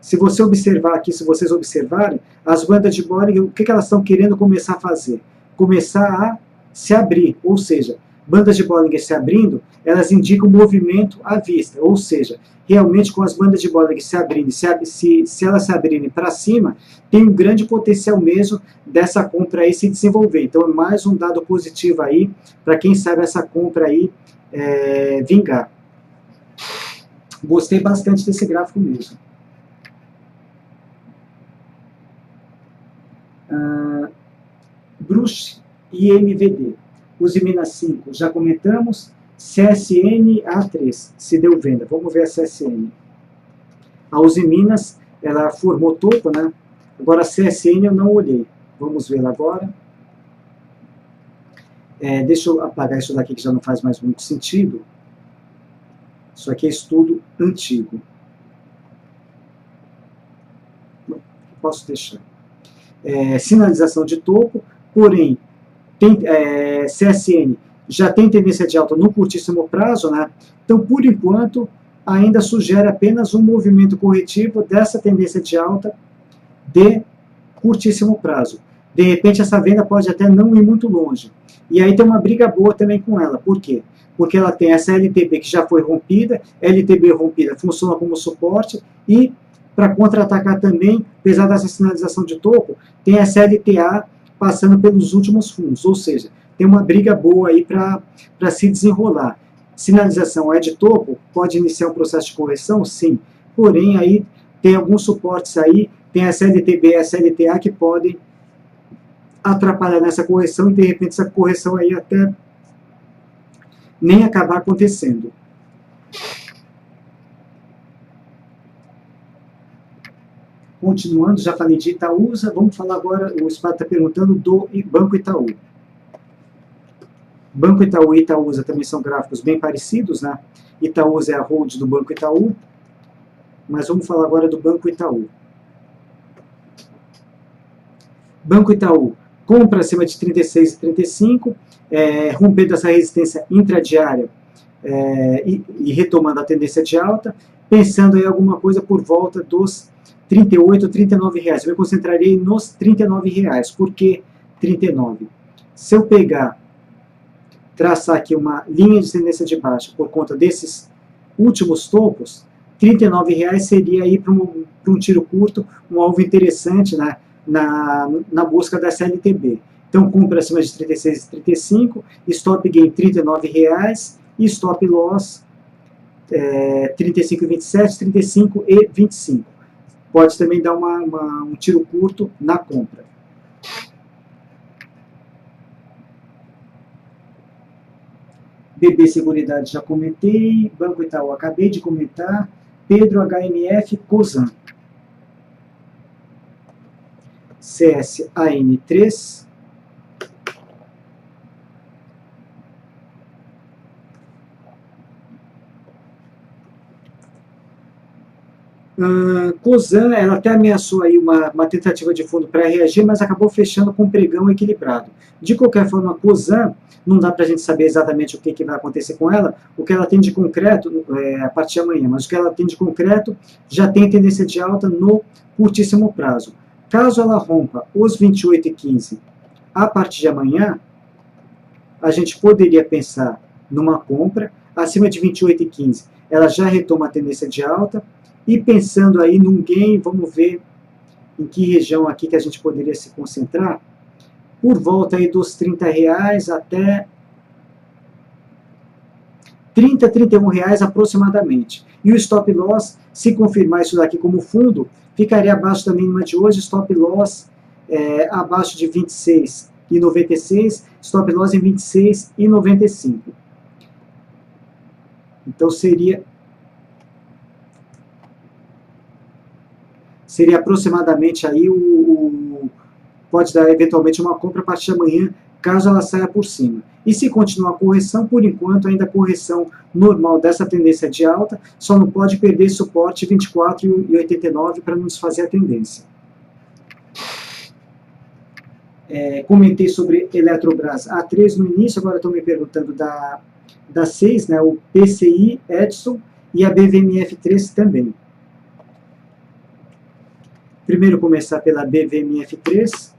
Speaker 1: Se você observar aqui, se vocês observarem, as bandas de Bollinger, o que elas estão querendo começar a fazer? Começar a se abrir, ou seja, bandas de Bollinger se abrindo, elas indicam movimento à vista, ou seja, realmente com as bandas de Bollinger se abrindo, se elas se abrirem para cima, tem um grande potencial mesmo dessa compra aí se desenvolver. Então é mais um dado positivo aí, para quem sabe essa compra aí vingar. Gostei bastante desse gráfico mesmo. Bruch e MVD. Usimina 5, já comentamos. CSN A3, se deu venda. Vamos ver a CSN. A Usiminas, ela formou topo, né? Agora a CSN eu não olhei. Vamos vê-la agora. Deixa eu apagar isso daqui que já não faz mais muito sentido. Isso aqui é estudo antigo. Posso deixar. Sinalização de topo, porém, CSN já tem tendência de alta no curtíssimo prazo, né? Então, por enquanto, ainda sugere apenas um movimento corretivo dessa tendência de alta de curtíssimo prazo. De repente, essa venda pode até não ir muito longe. E aí tem uma briga boa também com ela. Por quê? Porque ela tem essa LTB que já foi rompida, LTB rompida funciona como suporte, e para contra-atacar também, apesar dessa sinalização de topo, tem essa LTA passando pelos últimos fundos, ou seja, tem uma briga boa aí para se desenrolar. Sinalização é de topo, pode iniciar um processo de correção? Sim, porém aí tem alguns suportes aí, tem a LTB e a LTA que podem atrapalhar nessa correção e de repente essa correção aí até nem acabar acontecendo. Continuando, já falei de Itaúsa, vamos falar agora, o Espada está perguntando do Banco Itaú. Banco Itaú e Itaúsa também são gráficos bem parecidos, né? Itaúsa é a hold do Banco Itaú, mas vamos falar agora do Banco Itaú. Banco Itaú, compra acima de 36,35, rompendo essa resistência intradiária e retomando a tendência de alta, pensando em alguma coisa por volta dos 38, 39 reais. Eu me concentrarei nos 39 reais. Por que 39? Se eu traçar aqui uma linha de tendência de baixa por conta desses últimos topos, 39 reais seria aí para um tiro curto, um alvo interessante, né, na busca da CLTB. Então, compra acima de 36,35, stop gain 39 reais e stop loss 35,27, 35,25. Pode também dar um tiro curto na compra. BB Seguridade já comentei, Banco Itaú acabei de comentar, Pedro HMF Cosan. CSAN3, Cosan, ela até ameaçou aí uma tentativa de fundo para reagir, mas acabou fechando com um pregão equilibrado. De qualquer forma, Cosan, não dá para a gente saber exatamente o que vai acontecer com ela. O que ela tem de concreto, a partir de amanhã, mas o que ela tem de concreto já tem tendência de alta no curtíssimo prazo. Caso ela rompa os 28,15 a partir de amanhã, a gente poderia pensar numa compra acima de 28,15. Ela já retoma a tendência de alta. E pensando aí num gain, vamos ver em que região aqui que a gente poderia se concentrar, por volta aí dos 30 reais até 30, 31 reais aproximadamente. E o stop loss, se confirmar isso daqui como fundo, ficaria abaixo da mínima de hoje, stop loss abaixo de 26,96, stop loss em 26,95. Então seria aproximadamente aí pode dar eventualmente uma compra a partir de amanhã, caso ela saia por cima. E se continuar a correção, por enquanto ainda a correção normal dessa tendência de alta, só não pode perder suporte 24,89 para não desfazer a tendência. Comentei sobre Eletrobras A3 no início, agora estou me perguntando da 6, né, o PCI Edson e a BVMF3 também. Primeiro começar pela BVMF3.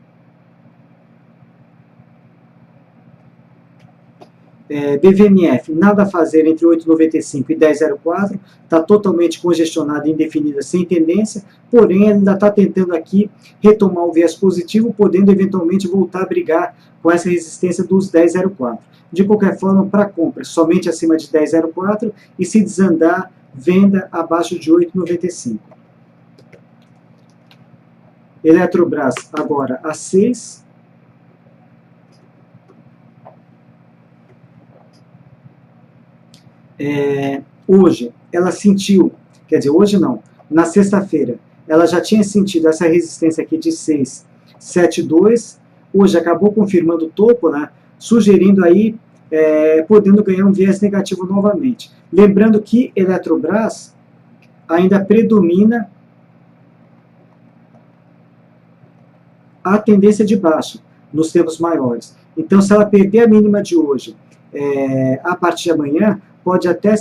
Speaker 1: BVMF, nada a fazer entre 8,95 e 10,04, está totalmente congestionada e indefinida, sem tendência, porém ainda está tentando aqui retomar o viés positivo, podendo eventualmente voltar a brigar com essa resistência dos 10,04. De qualquer forma, para compra, somente acima de 10,04 e se desandar, venda abaixo de 8,95. Eletrobras agora a 6. Hoje ela sentiu, quer dizer, hoje não, na sexta-feira, ela já tinha sentido essa resistência aqui de 6,72, hoje acabou confirmando o topo, né, sugerindo aí, podendo ganhar um viés negativo novamente. Lembrando que Eletrobras ainda predomina a tendência de baixa nos tempos maiores. Então, se ela perder a mínima de hoje, a partir de amanhã, pode até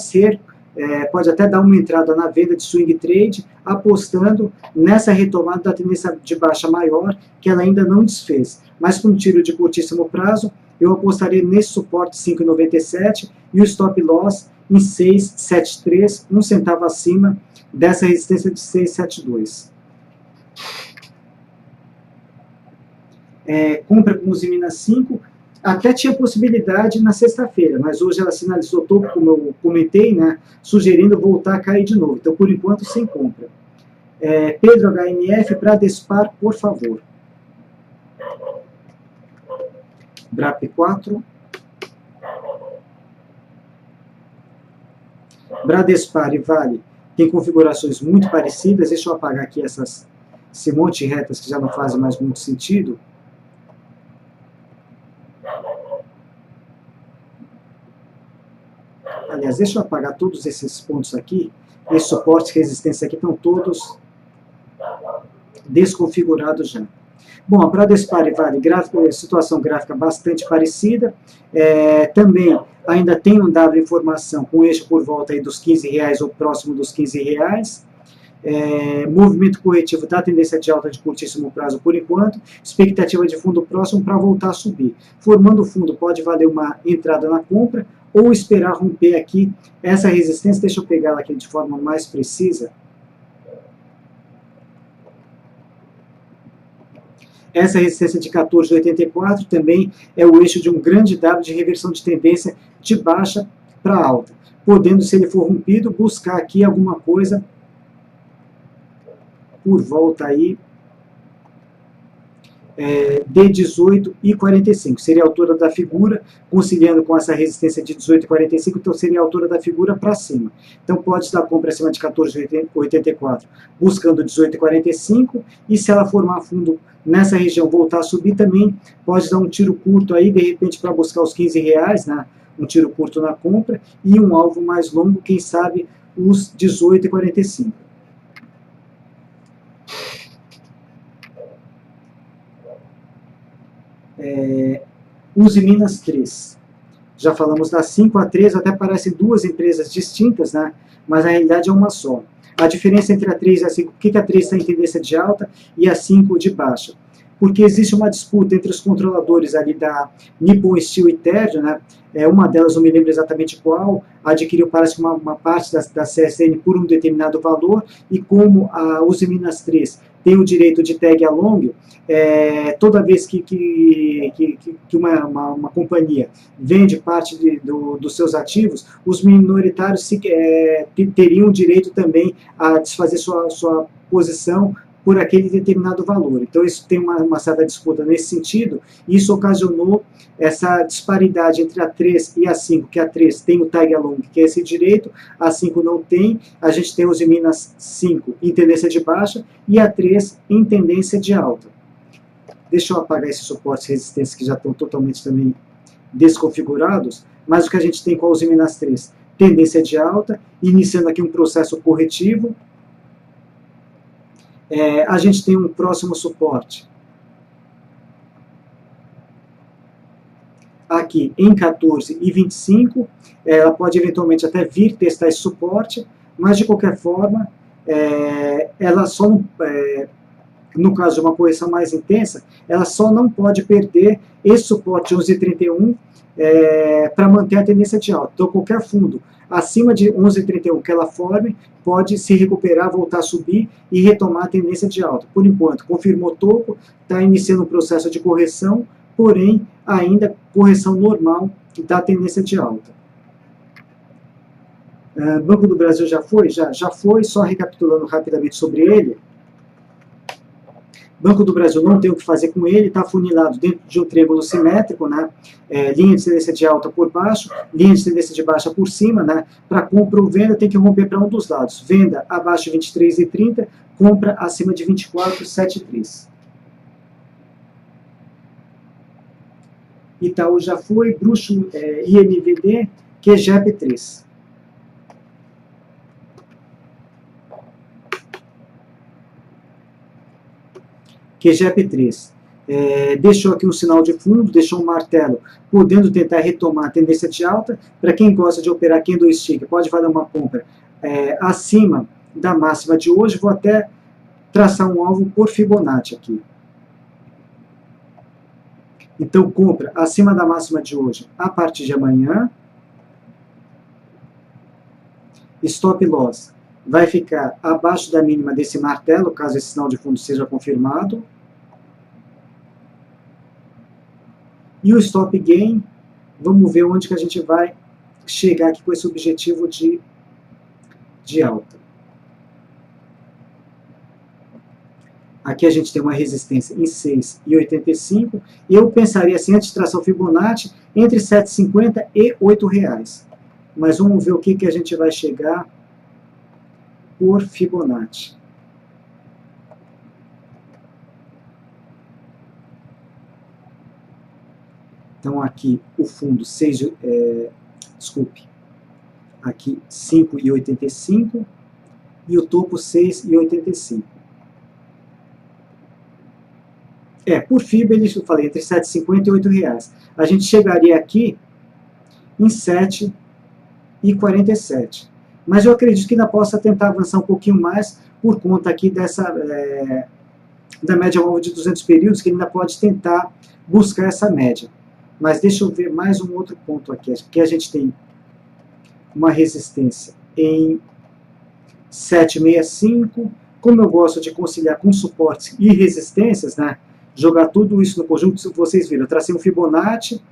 Speaker 1: dar uma entrada na venda de swing trade, apostando nessa retomada da tendência de baixa maior, que ela ainda não desfez. Mas com um tiro de curtíssimo prazo, eu apostaria nesse suporte 5,97 e o stop loss em 6,73, 1 centavo acima dessa resistência de 6,72. Compra com Usiminas 5, até tinha possibilidade na sexta-feira, mas hoje ela sinalizou topo, como eu comentei, né, sugerindo voltar a cair de novo. Então, por enquanto, sem compra. Pedro HMF, Bradespar, por favor. BRAP 4. Bradespar e Vale tem configurações muito parecidas. Deixa eu apagar aqui esse monte de retas que já não fazem mais muito sentido. Aliás, deixa eu apagar todos esses pontos aqui. Esses suportes e resistência aqui estão todos desconfigurados já. Bom, a Bradespar e Vale, situação gráfica bastante parecida. Também ainda tem um dado informação com eixo por volta aí dos R$15 ou próximo dos R$15. Movimento corretivo da tendência de alta de curtíssimo prazo por enquanto, expectativa de fundo próximo para voltar a subir. Formando o fundo pode valer uma entrada na compra ou esperar romper aqui essa resistência. Deixa eu pegar ela aqui de forma mais precisa. Essa resistência de 14,84 também é o eixo de um grande W de reversão de tendência de baixa para alta, podendo, se ele for rompido, buscar aqui alguma coisa por volta aí de 18,45. Seria a altura da figura, conciliando com essa resistência de 18,45, então seria a altura da figura para cima. Então pode dar compra acima de 14,84, buscando 18,45, e se ela formar fundo nessa região, voltar a subir também, pode dar um tiro curto aí, de repente para buscar os R$15, né? Um tiro curto na compra, e um alvo mais longo, quem sabe os 18,45. Usiminas 3. Já falamos da 5 a 3, até parecem duas empresas distintas, né? Mas na realidade é uma só. A diferença entre a 3 e a 5, por que a 3 está em tendência de alta e a 5 de baixa? Porque existe uma disputa entre os controladores ali da Nippon Steel e Terdio, né? Uma delas, não me lembro exatamente qual, adquiriu, parece, uma parte da CSN por um determinado valor, e como a Usiminas 3 tem o direito de tag along, toda vez que uma companhia vende parte dos seus ativos, os minoritários teriam o direito também a desfazer sua posição por aquele determinado valor. Então isso tem uma certa disputa nesse sentido, e isso ocasionou essa disparidade entre a 3 e a 5, que a 3 tem o tag along, que é esse direito, a 5 não tem. A gente tem os Minas 5 em tendência de baixa e a 3 em tendência de alta. Deixa eu apagar esses suportes e resistências que já estão totalmente também desconfigurados, mas o que a gente tem com a Usiminas 3? Tendência de alta, iniciando aqui um processo corretivo. A gente tem um próximo suporte aqui em 14,25, ela pode eventualmente até vir testar esse suporte, mas de qualquer forma, ela só não, no caso de uma correção mais intensa, ela só não pode perder esse suporte 11,31 para manter a tendência de alta. Então, qualquer fundo acima de 11,31 que ela forme, pode se recuperar, voltar a subir e retomar a tendência de alta. Por enquanto, confirmou topo, está iniciando um processo de correção, porém, ainda correção normal da tendência de alta. Banco do Brasil já foi? Já foi, só recapitulando rapidamente sobre ele. Banco do Brasil não tem o que fazer com ele, está afunilado dentro de um triângulo simétrico, né? Linha de tendência de alta por baixo, linha de tendência de baixa por cima, né? Para compra ou venda tem que romper para um dos lados. Venda abaixo de 23,30, compra acima de 24,73. Itaú já foi, Bruxo, INVD, QGEP3. QGEP3. Deixou aqui um sinal de fundo, deixou um martelo, podendo tentar retomar a tendência de alta. Para quem gosta de operar candlestick, pode fazer uma compra acima da máxima de hoje. Vou até traçar um alvo por Fibonacci aqui. Então, compra acima da máxima de hoje a partir de amanhã. Stop loss vai ficar abaixo da mínima desse martelo, caso esse sinal de fundo seja confirmado. E o stop gain, vamos ver onde que a gente vai chegar aqui com esse objetivo de alta. Aqui a gente tem uma resistência em 6,85. E eu pensaria assim, antes de traçar o Fibonacci, entre R$ 7,50 e R$ 8,00. Mas vamos ver o que a gente vai chegar por Fibonacci. Então aqui o fundo aqui 5,85 e o topo 6,85. Por FIBA, eu falei, entre R$ 7,50 e R$ 8,00. A gente chegaria aqui em 7,47. Mas eu acredito que ainda possa tentar avançar um pouquinho mais por conta aqui da média móvel de 200 períodos, que ele ainda pode tentar buscar essa média. Mas deixa eu ver mais um outro ponto aqui, porque a gente tem uma resistência em 7,65. Como eu gosto de conciliar com suportes e resistências, né? Jogar tudo isso no conjunto, vocês viram, eu tracei um Fibonacci,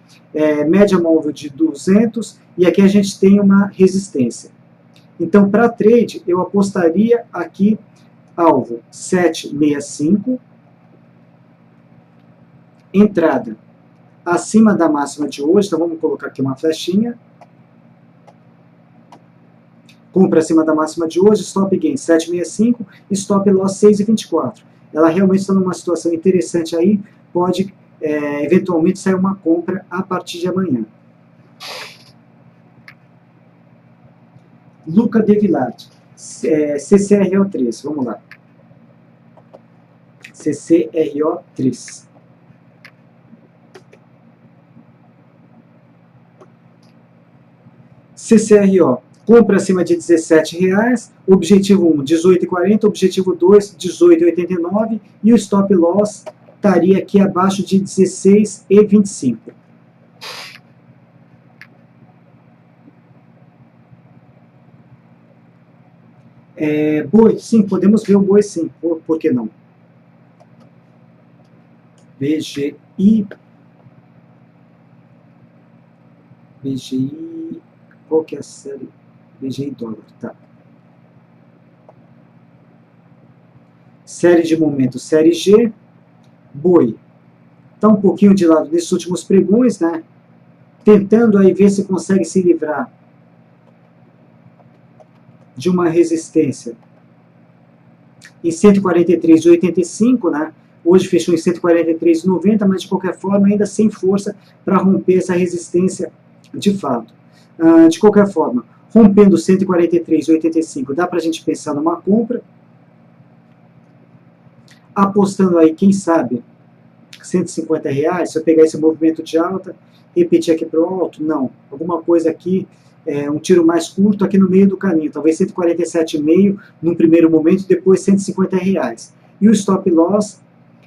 Speaker 1: média móvel de 200, e aqui a gente tem uma resistência. Então, para trade, eu apostaria aqui, alvo 7,65, entrada acima da máxima de hoje, então vamos colocar aqui uma flechinha, compra acima da máxima de hoje, stop gain 7,65, stop loss 6,24. Ela realmente está numa situação interessante aí, pode eventualmente sair uma compra a partir de amanhã. Luca De Villard, CCRO3, vamos lá. CCRO3. CCRO, compra acima de R$ 17,00, objetivo 1, 18,40, objetivo 2, 18,89, e o stop loss estaria aqui abaixo de 16,25. Boi, sim, podemos ver o boi sim, por que não? BGI, qual que é a série? BGI dólar, tá. Série de momento, série G, boi. Está um pouquinho de lado nesses últimos pregões, né? Tentando aí ver se consegue se livrar de uma resistência em 143,85, né? Hoje fechou em 143,90, mas de qualquer forma ainda sem força para romper essa resistência de fato. De qualquer forma, rompendo 143,85, dá para a gente pensar numa compra, apostando aí, quem sabe, R$150, se eu pegar esse movimento de alta, repetir aqui para o alto, não, alguma coisa aqui, um tiro mais curto aqui no meio do caminho, talvez 147,5 num primeiro momento, depois R$150. e o stop loss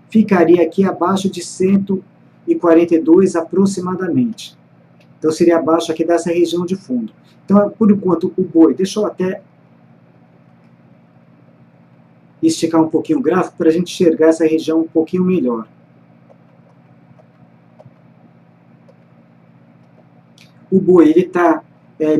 Speaker 1: ficaria aqui abaixo de 142 aproximadamente. Então seria abaixo aqui dessa região de fundo. Então, por enquanto, o boi, deixa eu até esticar um pouquinho o gráfico para a gente enxergar essa região um pouquinho melhor. O boi ele está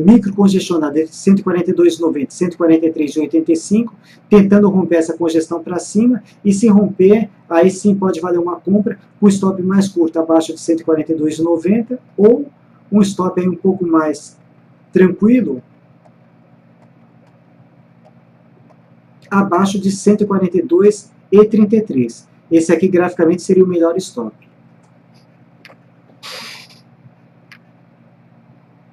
Speaker 1: microcongestionado entre 142,90 e 143,85, tentando romper essa congestão para cima, e se romper, aí sim pode valer uma compra com stop mais curto, abaixo de 142,90, ou um stop aí um pouco mais tranquilo, abaixo de 142,33. Esse aqui graficamente seria o melhor stop.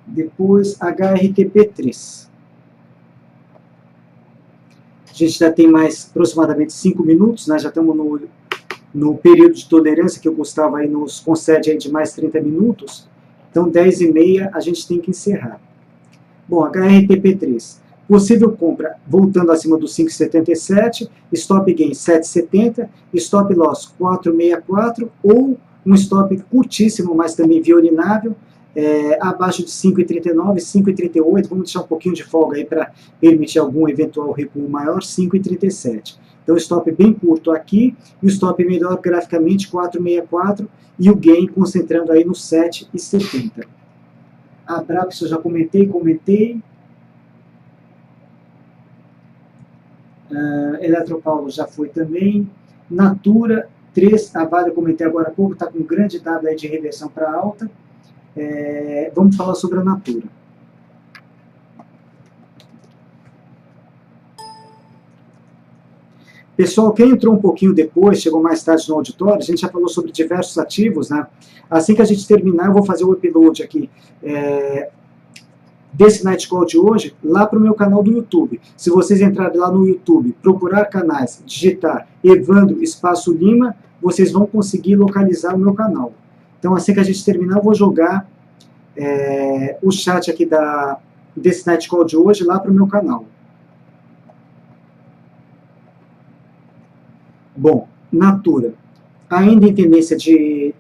Speaker 1: Depois, HRTP3. A gente já tem mais aproximadamente 5 minutos, né? Já estamos no período de tolerância que o Gustavo aí nos concede aí de mais 30 minutos. Então, 10h30 a gente tem que encerrar. Bom, HRTP3. Possível compra voltando acima dos 5,77, stop gain 7,70, stop loss 4,64 ou um stop curtíssimo, mas também violinável, abaixo de 5,39, 5,38, vamos deixar um pouquinho de folga aí para permitir algum eventual recuo maior, 5,37. Então, stop bem curto aqui, e o stop melhor graficamente 4,64, e o gain concentrando aí no 7,70. A Brapps eu já comentei. Eletropaulo já foi também. Natura 3, a Vale eu comentei agora há pouco, está com um grande W aí de reversão para alta. Vamos falar sobre a Natura. Pessoal, quem entrou um pouquinho depois, chegou mais tarde no auditório, a gente já falou sobre diversos ativos, né? Assim que a gente terminar, eu vou fazer o upload aqui desse Night Call de hoje, lá para o meu canal do YouTube. Se vocês entrarem lá no YouTube, procurar canais, digitar Evandro Espaço Lima, vocês vão conseguir localizar o meu canal. Então, assim que a gente terminar, eu vou jogar o chat aqui desse Night Call de hoje lá para o meu canal. Bom, Natura, ainda em tendência de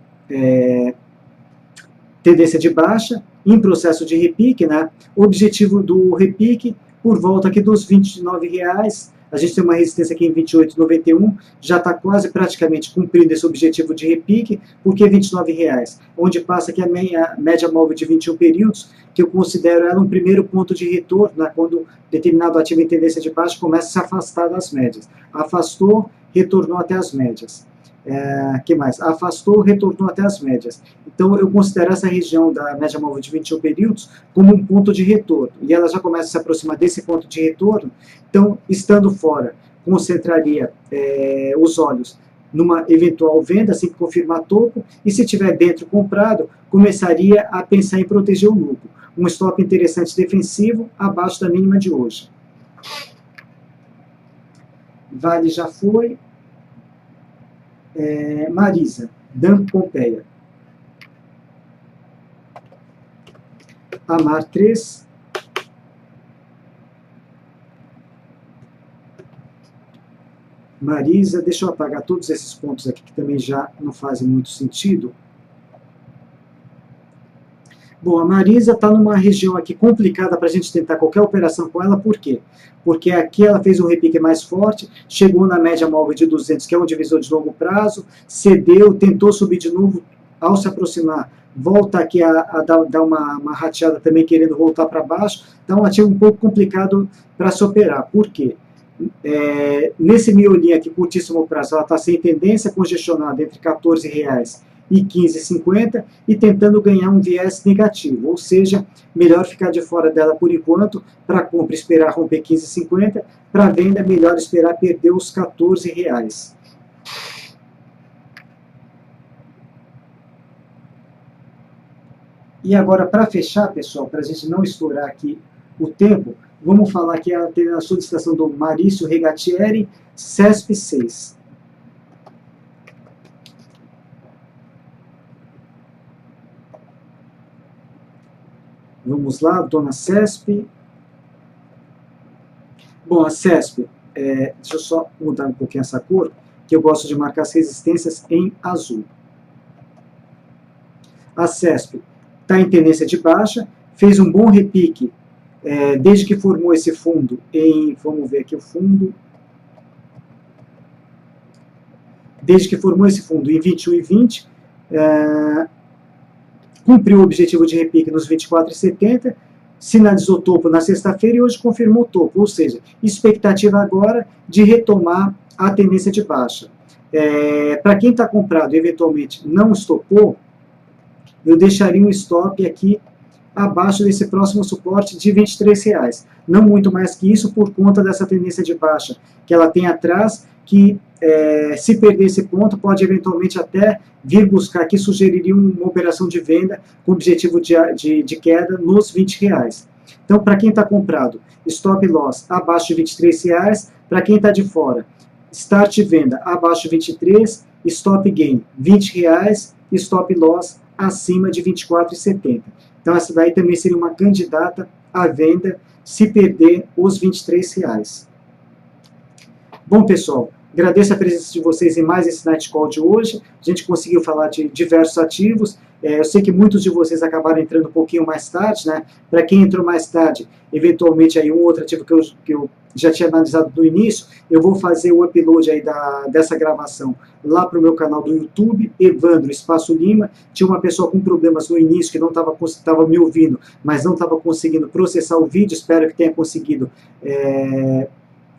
Speaker 1: baixa, em processo de repique, né? O objetivo do repique por volta aqui dos R$29, a gente tem uma resistência aqui em 28,91, já está quase praticamente cumprindo esse objetivo de repique. Por que R$29? Onde passa aqui a média móvel de 21 períodos, que eu considero ela um primeiro ponto de retorno, né? Quando determinado ativo em tendência de baixa começa a se afastar das médias. Afastou, retornou até as médias. Que mais? Afastou, retornou até as médias. Então, eu considero essa região da média móvel de 21 períodos como um ponto de retorno. E ela já começa a se aproximar desse ponto de retorno. Então, estando fora, concentraria os olhos numa eventual venda, assim que confirmar topo. E se estiver dentro comprado, começaria a pensar em proteger o lucro. Um stop interessante defensivo, abaixo da mínima de hoje. Vale já foi. Marisa, Dan Pompeia. Amar 3. Marisa, deixa eu apagar todos esses pontos aqui que também já não fazem muito sentido. Bom, a Marisa está numa região aqui complicada para a gente tentar qualquer operação com ela, por quê? Porque aqui ela fez um repique mais forte, chegou na média móvel de 200, que é um divisor de longo prazo, cedeu, tentou subir de novo, ao se aproximar, volta aqui a dar uma rateada também, querendo voltar para baixo. Então, um ativo um pouco complicado para se operar. Por quê? Nesse miolinho aqui, curtíssimo prazo, ela está sem tendência, congestionada entre R$14 e R$15,50 e tentando ganhar um viés negativo, ou seja, melhor ficar de fora dela por enquanto. Para compra, esperar romper R$15,50, para venda, melhor esperar perder os R$14. E agora, para fechar, pessoal, para a gente não estourar aqui o tempo, vamos falar aqui a solicitação do Marício Regatieri, CESP 6. Vamos lá, dona CESP. Bom, a CESP, deixa eu só mudar um pouquinho essa cor. que eu gosto de marcar as resistências em azul. A CESP está em tendência de baixa, fez um bom repique desde que formou esse fundo em, vamos ver aqui o fundo, desde que formou esse fundo em 21,20, cumpriu o objetivo de repique nos 24,70, sinalizou topo na sexta-feira e hoje confirmou topo, ou seja, expectativa agora de retomar a tendência de baixa. Para quem está comprado e eventualmente não estopou, eu deixaria um stop aqui abaixo desse próximo suporte de R$ 23,00. Não muito mais que isso por conta dessa tendência de baixa que ela tem atrás, que se perder esse ponto pode eventualmente até vir buscar aqui, sugeriria uma operação de venda com objetivo de queda nos R$ 20,00. Então, para quem está comprado, stop loss abaixo de R$ 23,00. Para quem está de fora, start venda abaixo de 23, stop gain R$ 20,00, stop loss acima de R$ 24,70. Então essa daí também seria uma candidata à venda se perder os R$ 23,00. Bom, pessoal, agradeço a presença de vocês em mais esse Night Call de hoje. A gente conseguiu falar de diversos ativos. Eu sei que muitos de vocês acabaram entrando um pouquinho mais tarde, né? Para quem entrou mais tarde, eventualmente aí um outro ativo que eu já tinha analisado no início, eu vou fazer o upload aí dessa gravação lá para o meu canal do YouTube, Evandro Espaço Lima. Tinha uma pessoa com problemas no início que não estava me ouvindo, mas não estava conseguindo processar o vídeo. Espero que tenha conseguido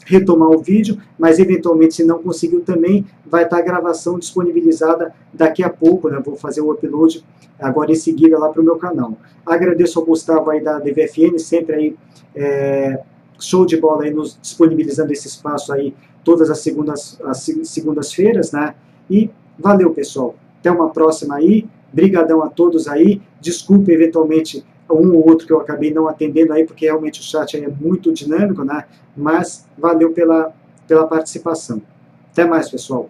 Speaker 1: retomar o vídeo, mas eventualmente se não conseguiu também, vai estar a gravação disponibilizada daqui a pouco, né? Vou fazer o upload agora em seguida lá para o meu canal. Agradeço ao Gustavo aí da DVFN, sempre aí show de bola aí nos disponibilizando esse espaço aí todas as segundas-feiras, né? E valeu, pessoal. Até uma próxima aí. Brigadão a todos aí. Desculpe eventualmente um ou outro que eu acabei não atendendo aí, porque realmente o chat aí é muito dinâmico, né? Mas valeu pela participação. Até mais, pessoal.